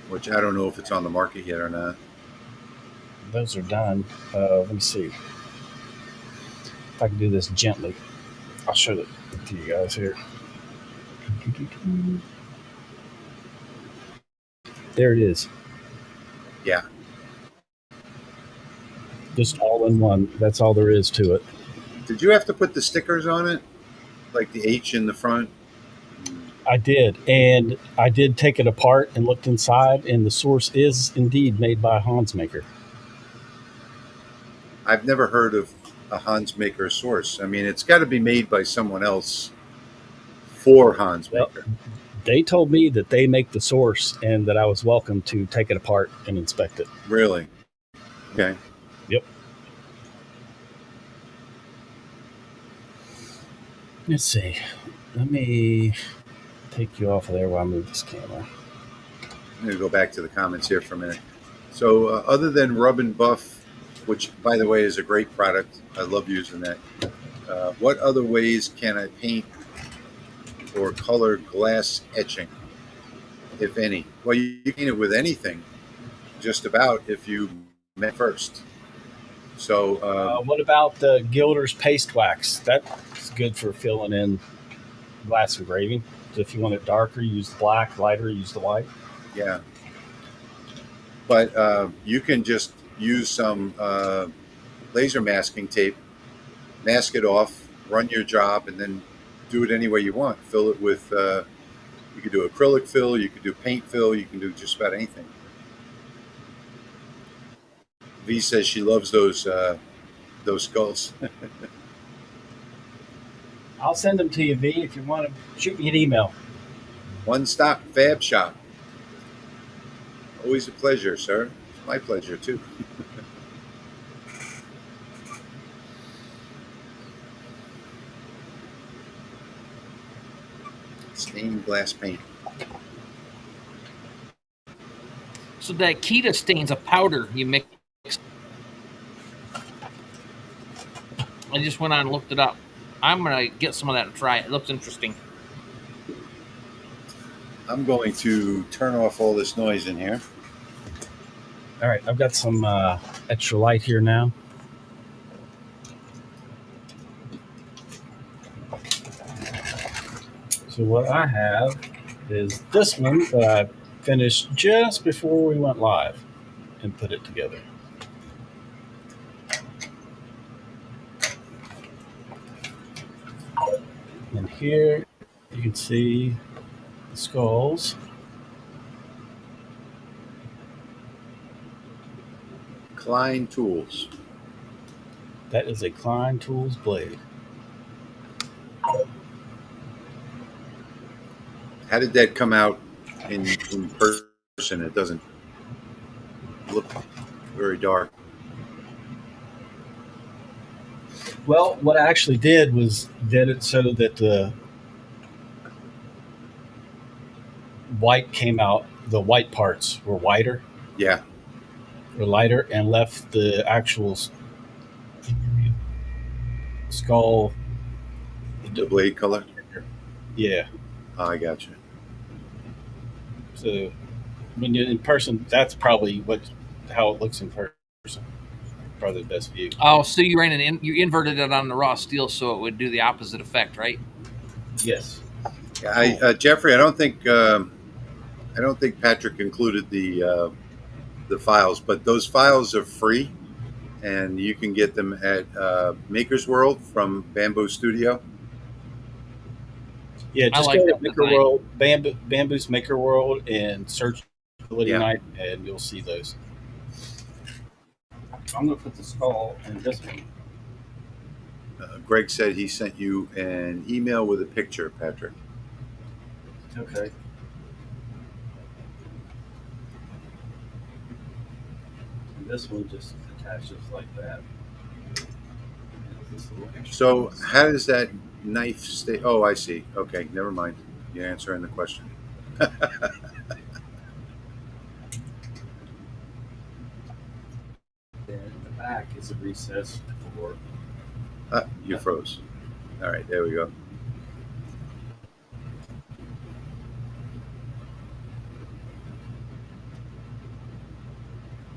which I don't know if it's on the market yet or not. Those are done. Let me see if I can do this gently. I'll show it to you guys here. There it is. Yeah. Just all in one. That's all there is to it. Did you have to put the stickers on it? Like the H in the front? I did. And I did take it apart and looked inside, and the source is indeed made by Hans Maker. I've never heard of a Hans Maker source. I mean, it's got to be made by someone else for Hans Maker. Well, they told me that they make the source and that I was welcome to take it apart and inspect it. Really? Okay. Yep. Let's see. Let me take you off of there while I move this camera. I'm going to go back to the comments here for a minute. So other than Rub and Buff, which, by the way, is a great product, I love using that, what other ways can I paint or color glass etching, if any? Well, you paint it with anything, just about, if you met first. So what about the Gilder's paste wax? That's good for filling in glass engraving. If you want it darker, use the black. Lighter, use the white. Yeah. But you can just use some laser masking tape, mask it off, run your job, and then do it any way you want. Fill it with, you could do acrylic fill, you could do paint fill, you can do just about anything. V says she loves those skulls. I'll send them to you, V. If you want to, shoot me an email. One Stop Fab Shop. Always a pleasure, sir. It's my pleasure, too. Stained glass paint. So that Kita stain's a powder you mix. I just went on and looked it up. I'm going to get some of that and try it. It looks interesting. I'm going to turn off all this noise in here. All right, I've got some extra light here now. So what I have is this one that I finished just before we went live and put it together. And here you can see the skulls. Klein Tools. That is a Klein Tools blade. How did that come out in person? It doesn't look very dark. Well, what I actually did was did it so that the white came out, the white parts were whiter. Yeah. Or lighter, and left the actual skull. The blade color? Yeah. Oh, I got you. So when you're in person, that's probably how it looks in person. Probably the best view. Oh, so you you inverted it on the raw steel so it would do the opposite effect, right? Yes. Yeah, Jeffrey, I don't think Patrick included the files, but those files are free, and you can get them at Maker's World from Bamboo Studio. Yeah, just go to Maker World, Bamboo's Maker World, and search Goodnight, and you'll see those. I'm going to put the skull in this one. Greg said he sent you an email with a picture, Patrick. Okay. And this one just attaches like that. So how does that knife stay? Oh, I see. Okay, never mind. You're answering the question. Then in the back is a recess for. You froze. All right, there we go.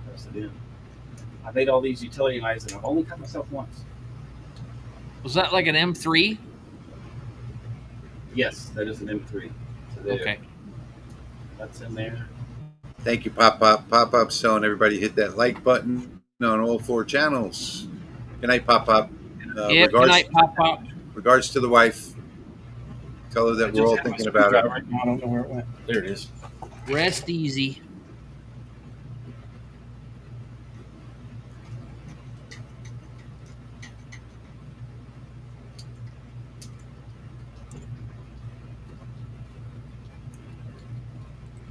Press it in. I made all these utility knives, and I've only cut myself once. Was that like an M3? Yes, that is an M3. So okay. That's in there. Thank you, Pop Pop. Pop Pop's telling everybody hit that like button on all 4 channels. Good night, Pop Pop. Good night, Pop Pop. Regards to the wife. Tell her that we're all thinking about her. Right now, I don't know where it went. There it is. Rest easy.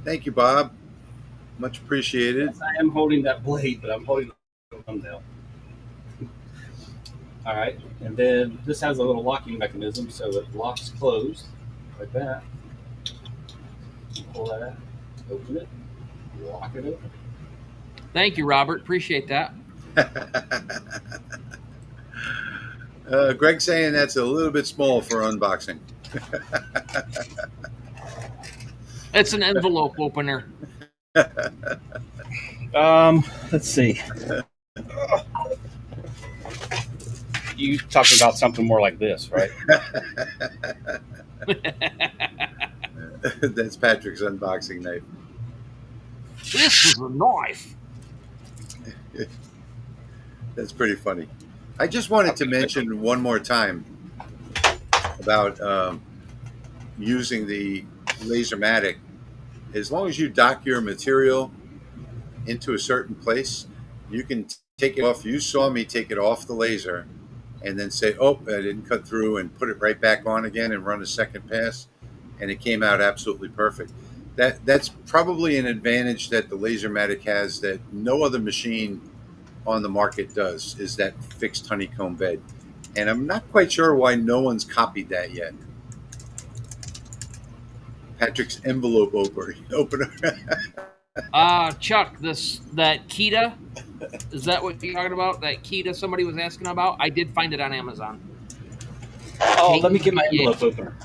Thank you, Bob. Much appreciated. Yes, I am holding that blade, but I'm holding the thumbnail. All right, and then this has a little locking mechanism, so it locks closed like that. Pull that out, open it, lock it open. Thank you, Robert. Appreciate that. Greg saying that's a little bit small for unboxing. It's an envelope opener. Let's see. You talking about something more like this, right? That's Patrick's unboxing knife. This is a knife. That's pretty funny. I just wanted to mention one more time about using the Lasermatic. As long as you dock your material into a certain place, you can take it off. You saw me take it off the laser and then say, oh, I didn't cut through, and put it right back on again and run a second pass. And it came out absolutely perfect. That's probably an advantage that the Lasermatic has that no other machine on the market does, is that fixed honeycomb bed. And I'm not quite sure why no one's copied that yet. Patrick's envelope opener. Chuck, that Kita, is that what you're talking about? That Kita somebody was asking about? I did find it on Amazon. Oh, let me get my envelope opener.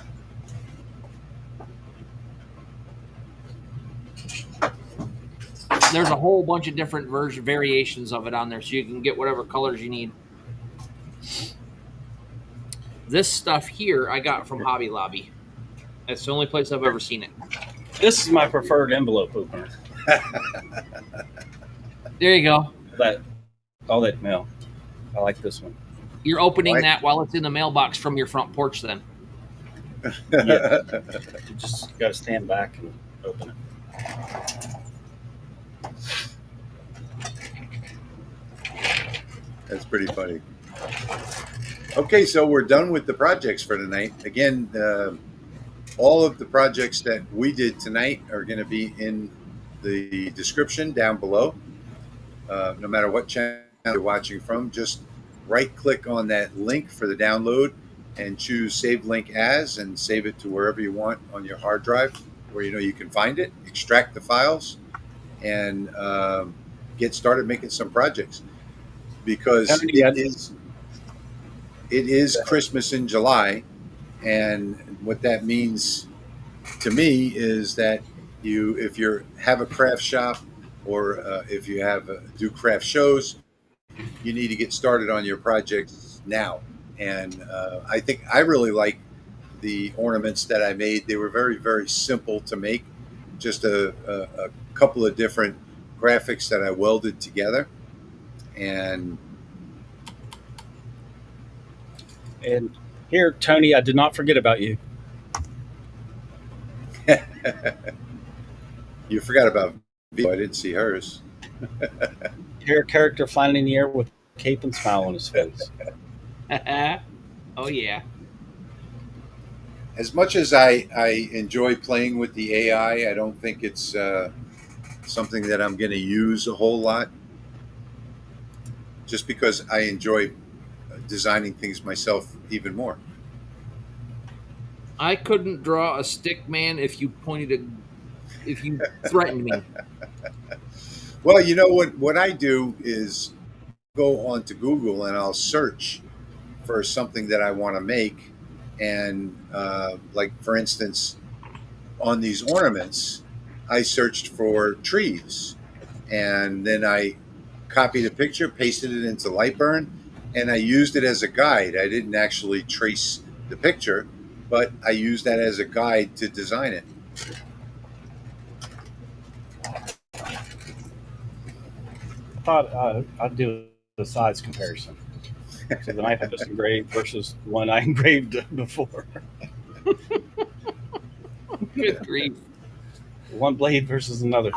There's a whole bunch of different variations of it on there, so you can get whatever colors you need. This stuff here I got from Hobby Lobby. That's the only place I've ever seen it. This is my preferred envelope opener. There you go. All that mail. I like this one. You're opening that while it's in the mailbox from your front porch then. Yeah. You just got to stand back and open it. That's pretty funny. Okay, so we're done with the projects for tonight. Again, all of the projects that we did tonight are going to be in the description down below. No matter what channel you're watching from, just right-click on that link for the download and choose Save Link As, and save it to wherever you want on your hard drive, where you know you can find it, extract the files, and get started making some projects. Because it is Christmas in July, and what that means to me is that if you have a craft shop, or if you do craft shows, you need to get started on your projects now. And I think I really like the ornaments that I made. They were very, very simple to make, just a couple of different graphics that I welded together. And here, Tony, I did not forget about you. You forgot about Vito. I didn't see hers. Here, a character flying in the air with a cape and smile on his face. Oh, yeah. As much as I enjoy playing with the AI, I don't think it's something that I'm going to use a whole lot, just because I enjoy designing things myself even more. I couldn't draw a stick man if you threatened me. Well, you know what I do is go onto Google and I'll search for something that I want to make. And like, for instance, on these ornaments, I searched for trees, and then I copied a picture, pasted it into Lightburn, and I used it as a guide. I didn't actually trace the picture, but I used that as a guide to design it. I thought I'd do the size comparison. So the knife I just engraved versus one I engraved before. Good grief. One blade versus another.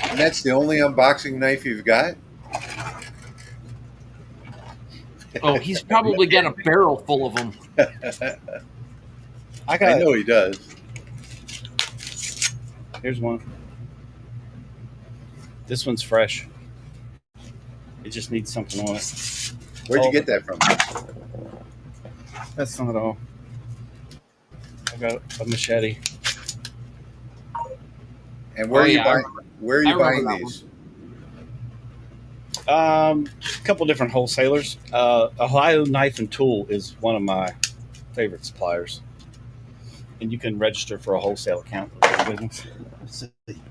And that's the only unboxing knife you've got? Oh, he's probably got a barrel full of them. I know he does. Here's one. This one's fresh. It just needs something on it. Where'd you get that from? That's not all. I got a machete. And where are you buying these? A couple different wholesalers. Ohio Knife and Tool is one of my favorite suppliers, and you can register for a wholesale account for their business. Let's see.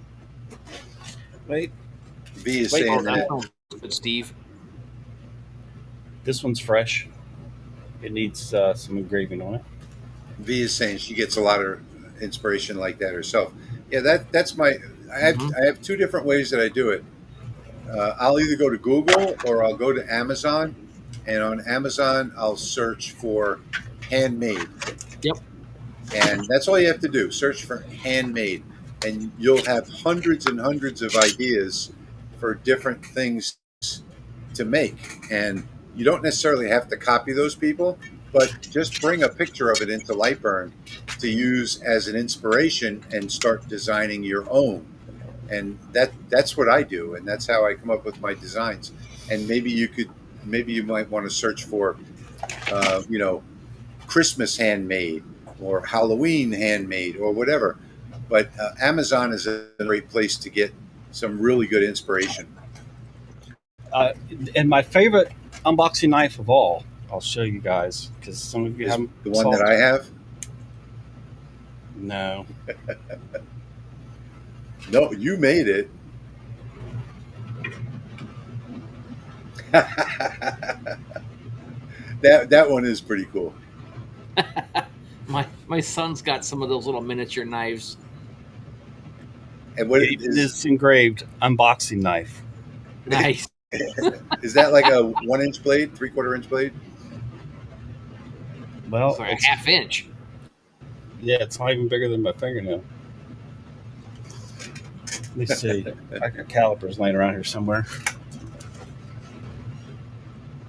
Wait. V is saying that. Steve. This one's fresh. It needs some engraving on it. V is saying she gets a lot of inspiration like that herself. Yeah, that's my. Mhm. I have two different ways that I do it. I'll either go to Google or I'll go to Amazon, and on Amazon I'll search for handmade, Yep. and that's all you have to do. Search for handmade, and you'll have hundreds and hundreds of ideas for different things to make. And you don't necessarily have to copy those people, but just bring a picture of it into Lightburn to use as an inspiration and start designing your own. And that's what I do, and that's how I come up with my designs. And maybe you might want to search for, you know, Christmas handmade or Halloween handmade or whatever. But Amazon is a great place to get some really good inspiration. Uh, and my favorite unboxing knife of all, I'll show you guys because some of you Is haven't the one saw that it. I have. No, No, you made it. That one is pretty cool. My son's got some of those little miniature knives. And what this engraved unboxing knife. Nice. is that like a 1 inch blade, 3/4 inch blade? Well, So a it's half inch. yeah, it's not even bigger than my fingernail. Let me see. I got calipers laying around here somewhere.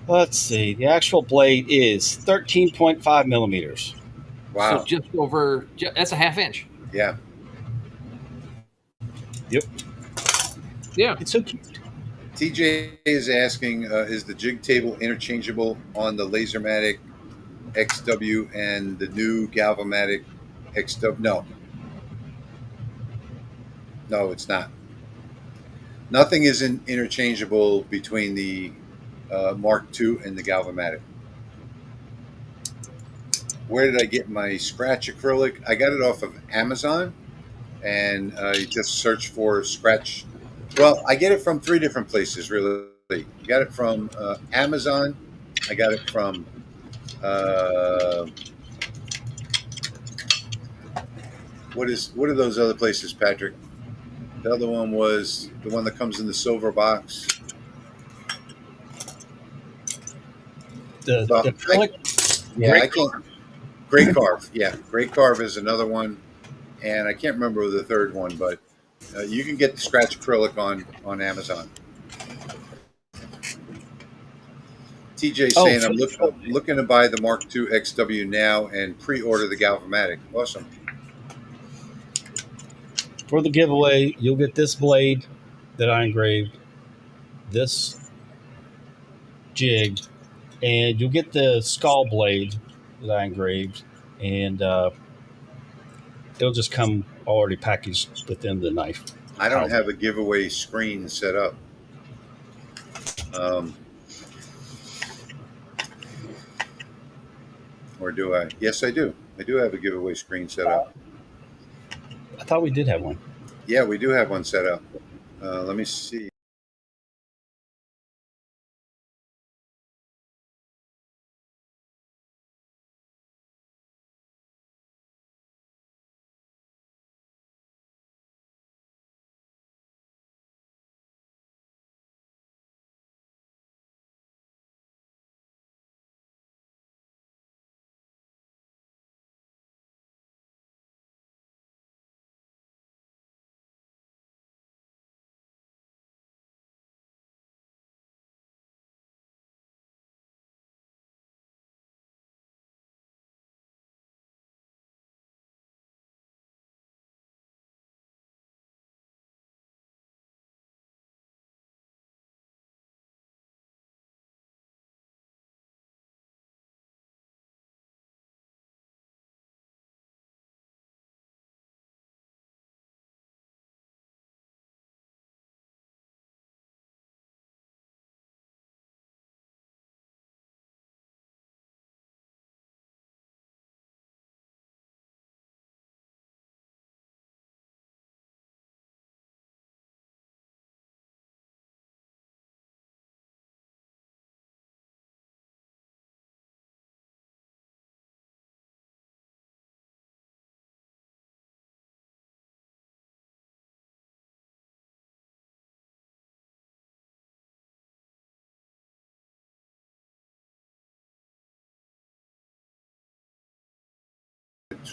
Let's see. The actual blade is 13.5 millimeters. So Wow. just over. That's a half inch. Yeah. Yep. Yeah. It's so cute. TJ is asking, is the jig table interchangeable on the Lasermatic XW and the new Galvamatic XW? No, no, it's not. Nothing is interchangeable between the Mark II and the Galvamatic. Where did I get my scratch acrylic? I got it off of Amazon, and you just search for scratch. Well, I get it from three different places, really. I got it from Amazon. I got it from uh, what are those other places, Patrick? The other one was the one that comes in the silver box. The Well, acrylic, yeah, I great. can't. Great Carve, yeah, Great Carve is another one, and I can't remember the third one, but you can get the scratch acrylic on Amazon. TJ Oh, saying I'm looking to buy the Mark II XW now and pre-order the Galvamatic. Awesome. for the giveaway, you'll get this blade that I engraved, this jig, and you'll get the skull blade that I engraved, and it'll just come already packaged within the knife I don't housing. have a giveaway screen set up. Um, or do I? Yes, I do. I do have a giveaway screen set up. I thought we did have one. Yeah, we do have one set up. Let me see.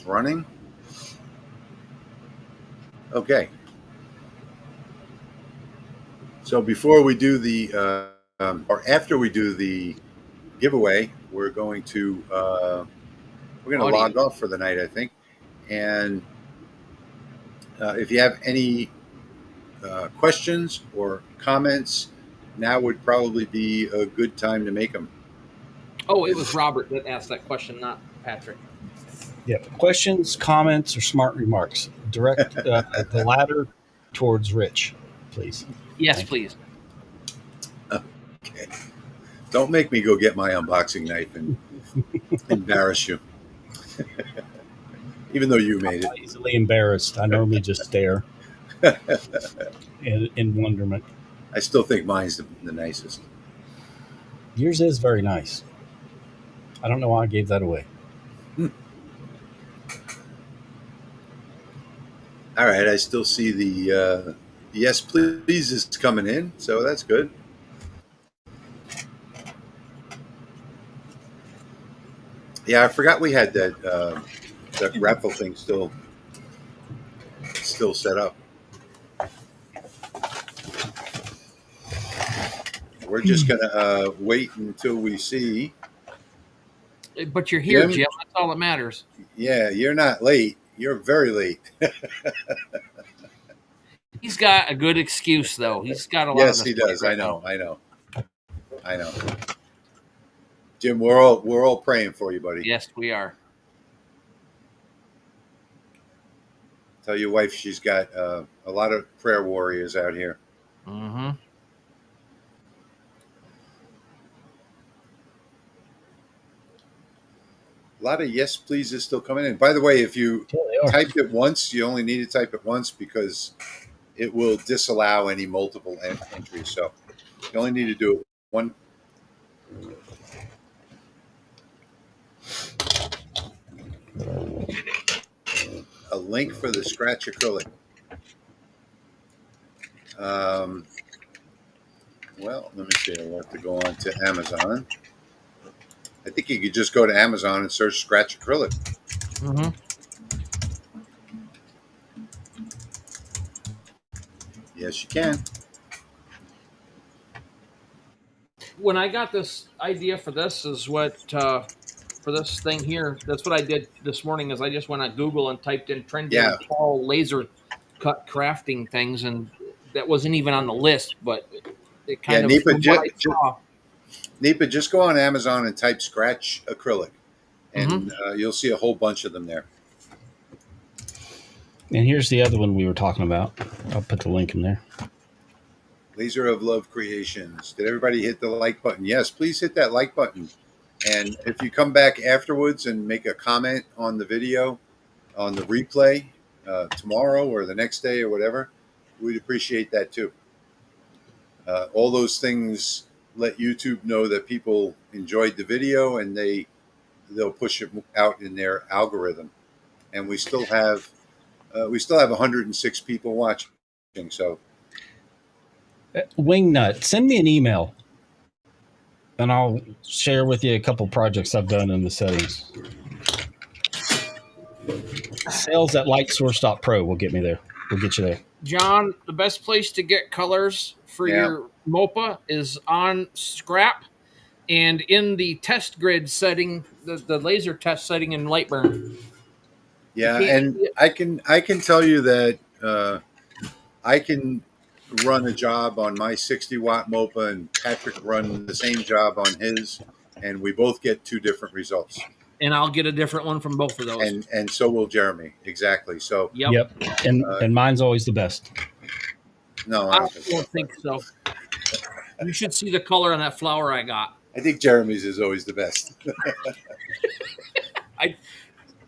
It's running. Okay. So before we do the, or after we do the giveaway, we're going to log off for the night, I think. And if you have any questions or comments, now would probably be a good time to make them. Oh, it was Robert that asked that question, not Patrick. Yeah. Questions, comments, or smart remarks. Direct the ladder towards Rich, please. Yes, Thank please. Okay. Don't make me go get my unboxing knife and embarrass you. Even though you made it. I'm easily embarrassed. I normally just stare in wonderment. I still think mine's the nicest. Yours is very nice. I don't know why I gave that away. All right, I still see the yes please is coming in, so that's good. Yeah, I forgot we had that raffle thing still set up. We're just gonna wait until we see. But you're here, Jim? Jim. That's all that matters. Yeah, you're not late. You're very late. He's got a good excuse, though. He's got a lot. Yes, of he does. I know. Jim, we're all praying for you, buddy. Yes, we are. Tell your wife she's got a lot of prayer warriors out here. Mm-hmm. A lot of yes pleases still coming in. By the way, if you typed it once, you only need to type it once because it will disallow any multiple entries. So you only need to do it one. A link for the scratch acrylic. Well, let me see. I'll have to go on to Amazon. I think you could just go to Amazon and search scratch acrylic. Mm-hmm. Yes, you can. When I got this idea for this is what for this thing here, that's what I did this morning. Is I just went on Google and typed in trending tall laser cut crafting things, and that wasn't even on the list, but it kind of Nipa, just go on Amazon and type scratch acrylic, and you'll see a whole bunch of them there. And here's the other one we were talking about. I'll put the link in there. Laser of Love Creations. Did everybody hit the like button? Yes, please hit that like button. And if you come back afterwards and make a comment on the video, on the replay tomorrow or the next day or whatever, we'd appreciate that too. All those things let YouTube know that people enjoyed the video, and they'll push it out in their algorithm. And we still have 106 people watching. So, Wingnut, send me an email, and I'll share with you a couple projects I've done in the settings. Sales at lightsource.pro will get me there. We'll get you there. John, the best place to get colors for your MOPA is on Scrap and in the test grid setting, the laser test setting in Lightburn. Yeah, and I can tell you that I can run a job on my 60-watt MOPA, and Patrick run the same job on his, and we both get two different results. And I'll get a different one from both of those. And so will Jeremy. Exactly. So yep. And mine's always the best. No, I don't think so. You should see the color on that flower I got. I think Jeremy's is always the best.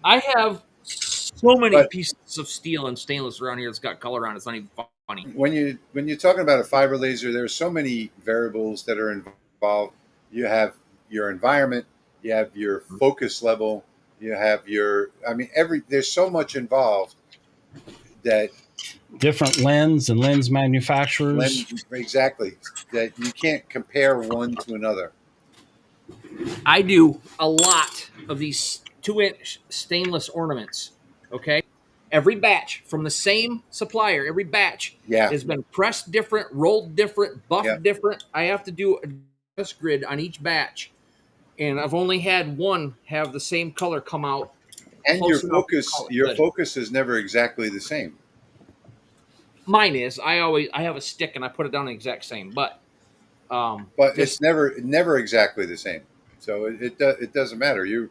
I have so many pieces of steel and stainless around here that's got color on it. It's not even funny. When you're talking about a fiber laser, there's so many variables that are involved. You have your environment, you have your focus level, you have there's so much involved that different lens and lens manufacturers. Exactly. That you can't compare one to another. I do a lot of these 2-inch stainless ornaments. Okay, every batch from the same supplier, every batch Yeah. has been pressed different, rolled different, buffed Yeah. different. I have to do a test grid on each batch, and I've only had one have the same color come out And close enough to call it your good. focus is never exactly the same. Mine is. I have a stick and I put it down the exact same, but But it's just never exactly the same. So it doesn't matter. You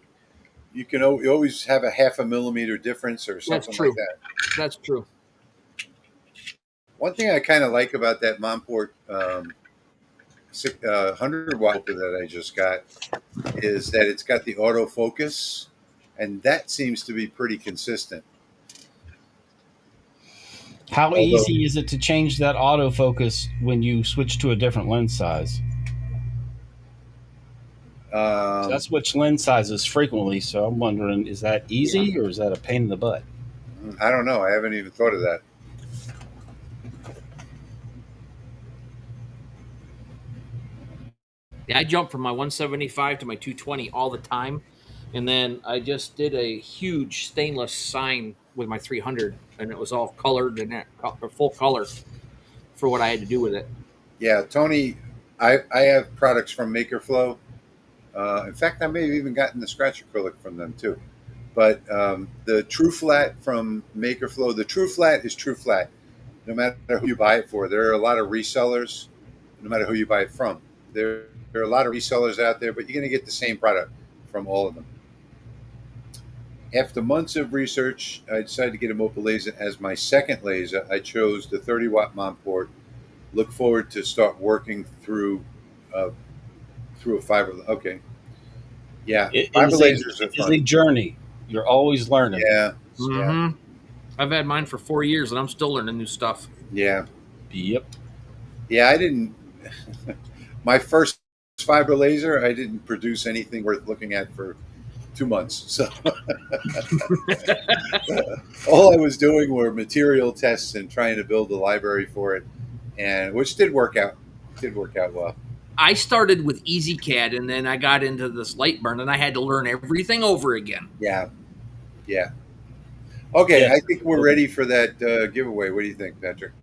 always have a half a millimeter difference or that's something like true. that. That's true. One thing I kind of like about that Monport 100-watt that I just got is that it's got the autofocus, and that seems to be pretty consistent. How Although, easy is it to change that autofocus when you switch to a different lens size? So I um, switch lens sizes frequently, so I'm wondering, is that Yeah. easy or is that a pain in the butt? I don't know. I haven't even thought of that. Yeah, I jump from my 175 to my 220 all the time. And then I just did a huge stainless sign with my 300, and it was all colored and full color for what I had to do with it. Yeah, Tony, I have products from MakerFlow. In fact, I may have even gotten the scratch acrylic from them too. But the True Flat from MakerFlow, the True Flat is True Flat, no matter who you buy it for. There are a lot of resellers, no matter who you buy it from. There are a lot of resellers out there, but you're going to get the same product from all of them. After months of research, I decided to get a Mopa laser as my second laser. I chose the 30-watt Monport. Look forward to start working uh, through a fiber. Okay, yeah, It fiber is a lasers are it is a fun. journey. You're always learning. Yeah, yeah, Mm-hmm. I've had mine for 4 years, and I'm still learning new stuff. yeah, Yep. yeah. I didn't. My first fiber laser, I didn't produce anything worth looking at for 2 months. So all I was doing were material tests and trying to build a library for it, and which did work out. Did work out well. I started with EasyCAD, and then I got into this Lightburn, and I had to learn everything over again. Yeah, yeah. Okay, I Yes. think we're ready for that giveaway. What do you think, Patrick?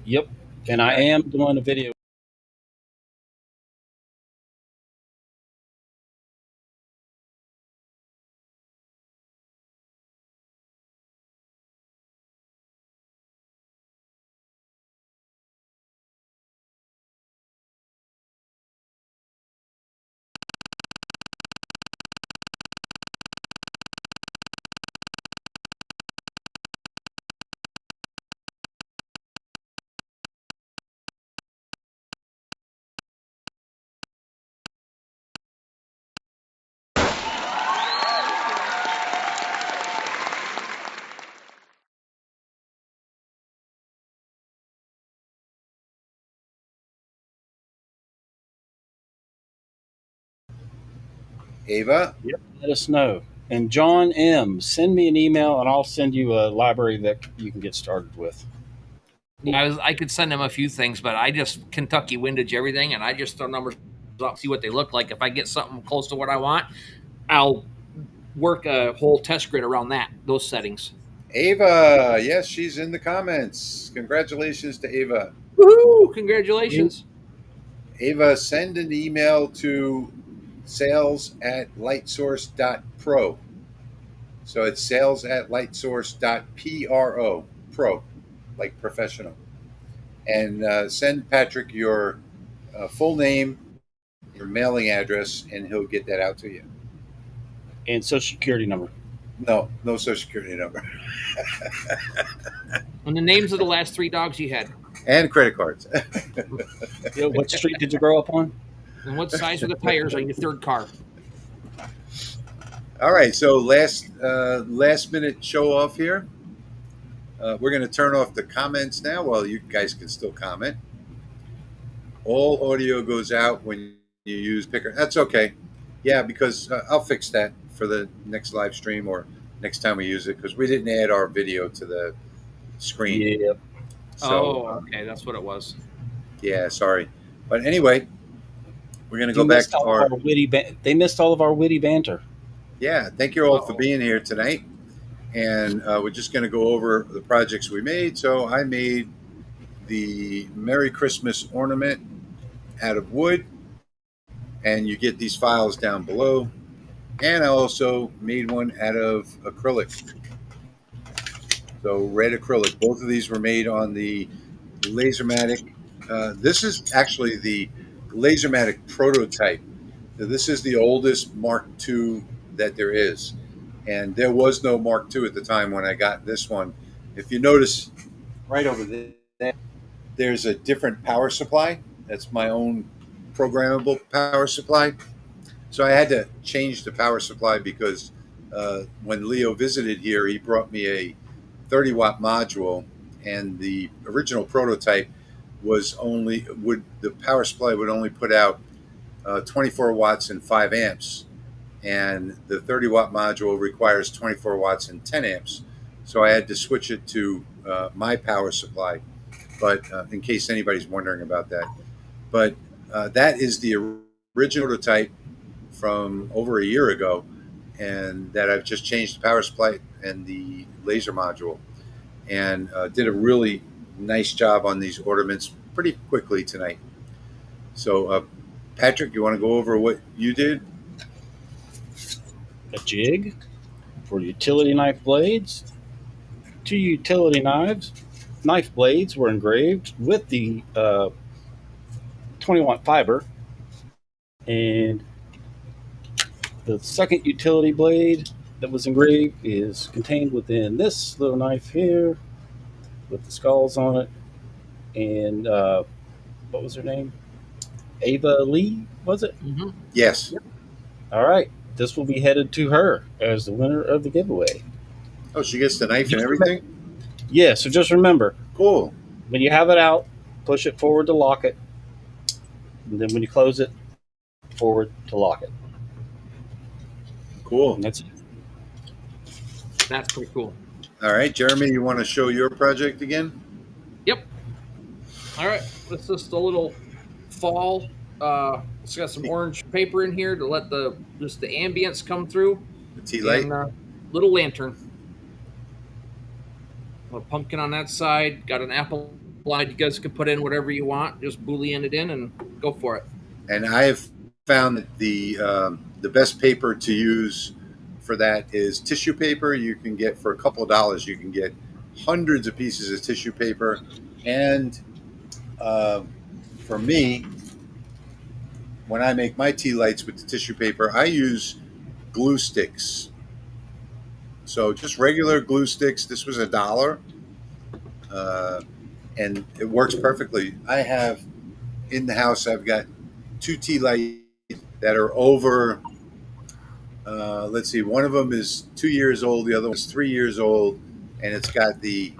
Yep. And I All right. am doing a video. Ava? Yep. Let us know. And John M., send me an email and I'll send you a library that you can get started with. Yeah, I could send them a few things, but I just Kentucky windage everything, and I just throw numbers up, see what they look like. If I get something close to what I want, I'll work a whole test grid around those settings. Ava, yes, she's in the comments. Congratulations to Ava. Woohoo! Congratulations. Ava, send an email to sales@lightsource.pro. So it's sales@lightsource.pro, pro, like professional. And send Patrick your full name, your mailing address, and he'll get that out to you. And social security number. No, no social security number. And the names of the last 3 dogs you had. And credit cards. Yeah, what street did you grow up on? And what size were the tires on your third car? All right, so last minute show off here. We're going to turn off the comments now. Well, you guys can still comment. All audio goes out when you use Picker. That's okay. Yeah, because I'll fix that for the next live stream or next time we use it because we didn't add our video to the screen. Yeah. So, okay, that's what it was. Yeah, sorry. But anyway, we're going to go You back missed to all of our witty they missed all of our witty banter. Yeah, thank you all for being here tonight. And we're just going to go over the projects we made. So I made the Merry Christmas ornament out of wood, and you get these files down below. And I also made one out of acrylic. So red acrylic. Both of these were made on the Lasermatic. This is actually the Lasermatic prototype. So this is the oldest Mark II that there is. And there was no Mark II at the time when I got this one. If you notice right over there, there's a different power supply. That's my own programmable power supply. So I had to change the power supply because when Leo visited here, he brought me a 30-watt module, and the original prototype was only the power supply would only put out 24 watts and 5 amps, and the 30-watt module requires 24 watts and 10 amps. So I had to switch it to my power supply. But in case anybody's wondering about that, but that is the original prototype from over a year ago, and that I've just changed the power supply and the laser module, and did a really nice job on these ornaments pretty quickly tonight. So, Patrick, you want to go over what you did? A jig for utility knife blades. 2 utility knife blades were engraved with the 20-watt fiber, and the second utility blade that was engraved is contained within this little knife here with the skulls on it. And what was her name? Ava Lee, was it? Mm-hmm. Yes. All right. This will be headed to her as the winner of the giveaway. Oh, she gets the knife and everything? Yeah, so just remember, Cool. when you have it out, push it forward to lock it. And then when you close it, forward to lock it. Cool. And that's it. That's pretty cool. All right, Jeremy, you want to show your project again? Yep. All right. It's just a little fall. It's got some orange paper in here to let the ambience come through. The tea light? And little lantern. A pumpkin on that side. Got an apple slide. You guys can put in whatever you want. Just boolean it in and go for it. And I have found that the best paper to use for that is tissue paper. You can get for a couple of dollars. You can get hundreds of pieces of tissue paper, and for me, when I make my tea lights with the tissue paper, I use glue sticks. So just regular glue sticks. This was $1, and it works perfectly. I have in the house, I've got 2 tea lights that are over. Let's see, one of them is 2 years old, the other one is 3 years old, and it's got the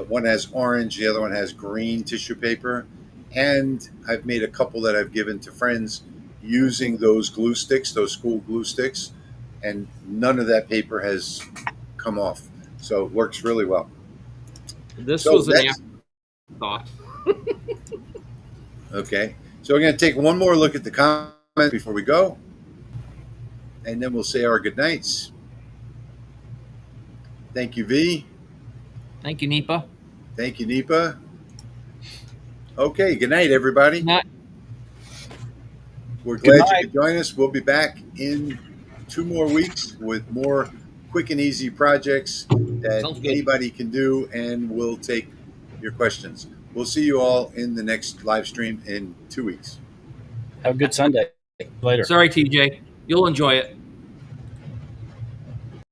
one has orange, the other one has green tissue paper. And I've made a couple that I've given to friends using those glue sticks, those school glue sticks, and none of that paper has come off. So it works really well. This was an afterthought. Okay. So we're going to take one more look at the comments before we go, and then we'll say our good nights. Thank you, V. Thank you, Nipa. Thank you, Nipa. Okay, good night, everybody. Good night. We're glad you could join us. We'll be back in 2 more weeks with more quick and easy projects that anybody can do, and we'll take your questions. We'll see you all in the next live stream in 2 weeks. Have a good Sunday. Later. Sorry, TJ. You'll enjoy it.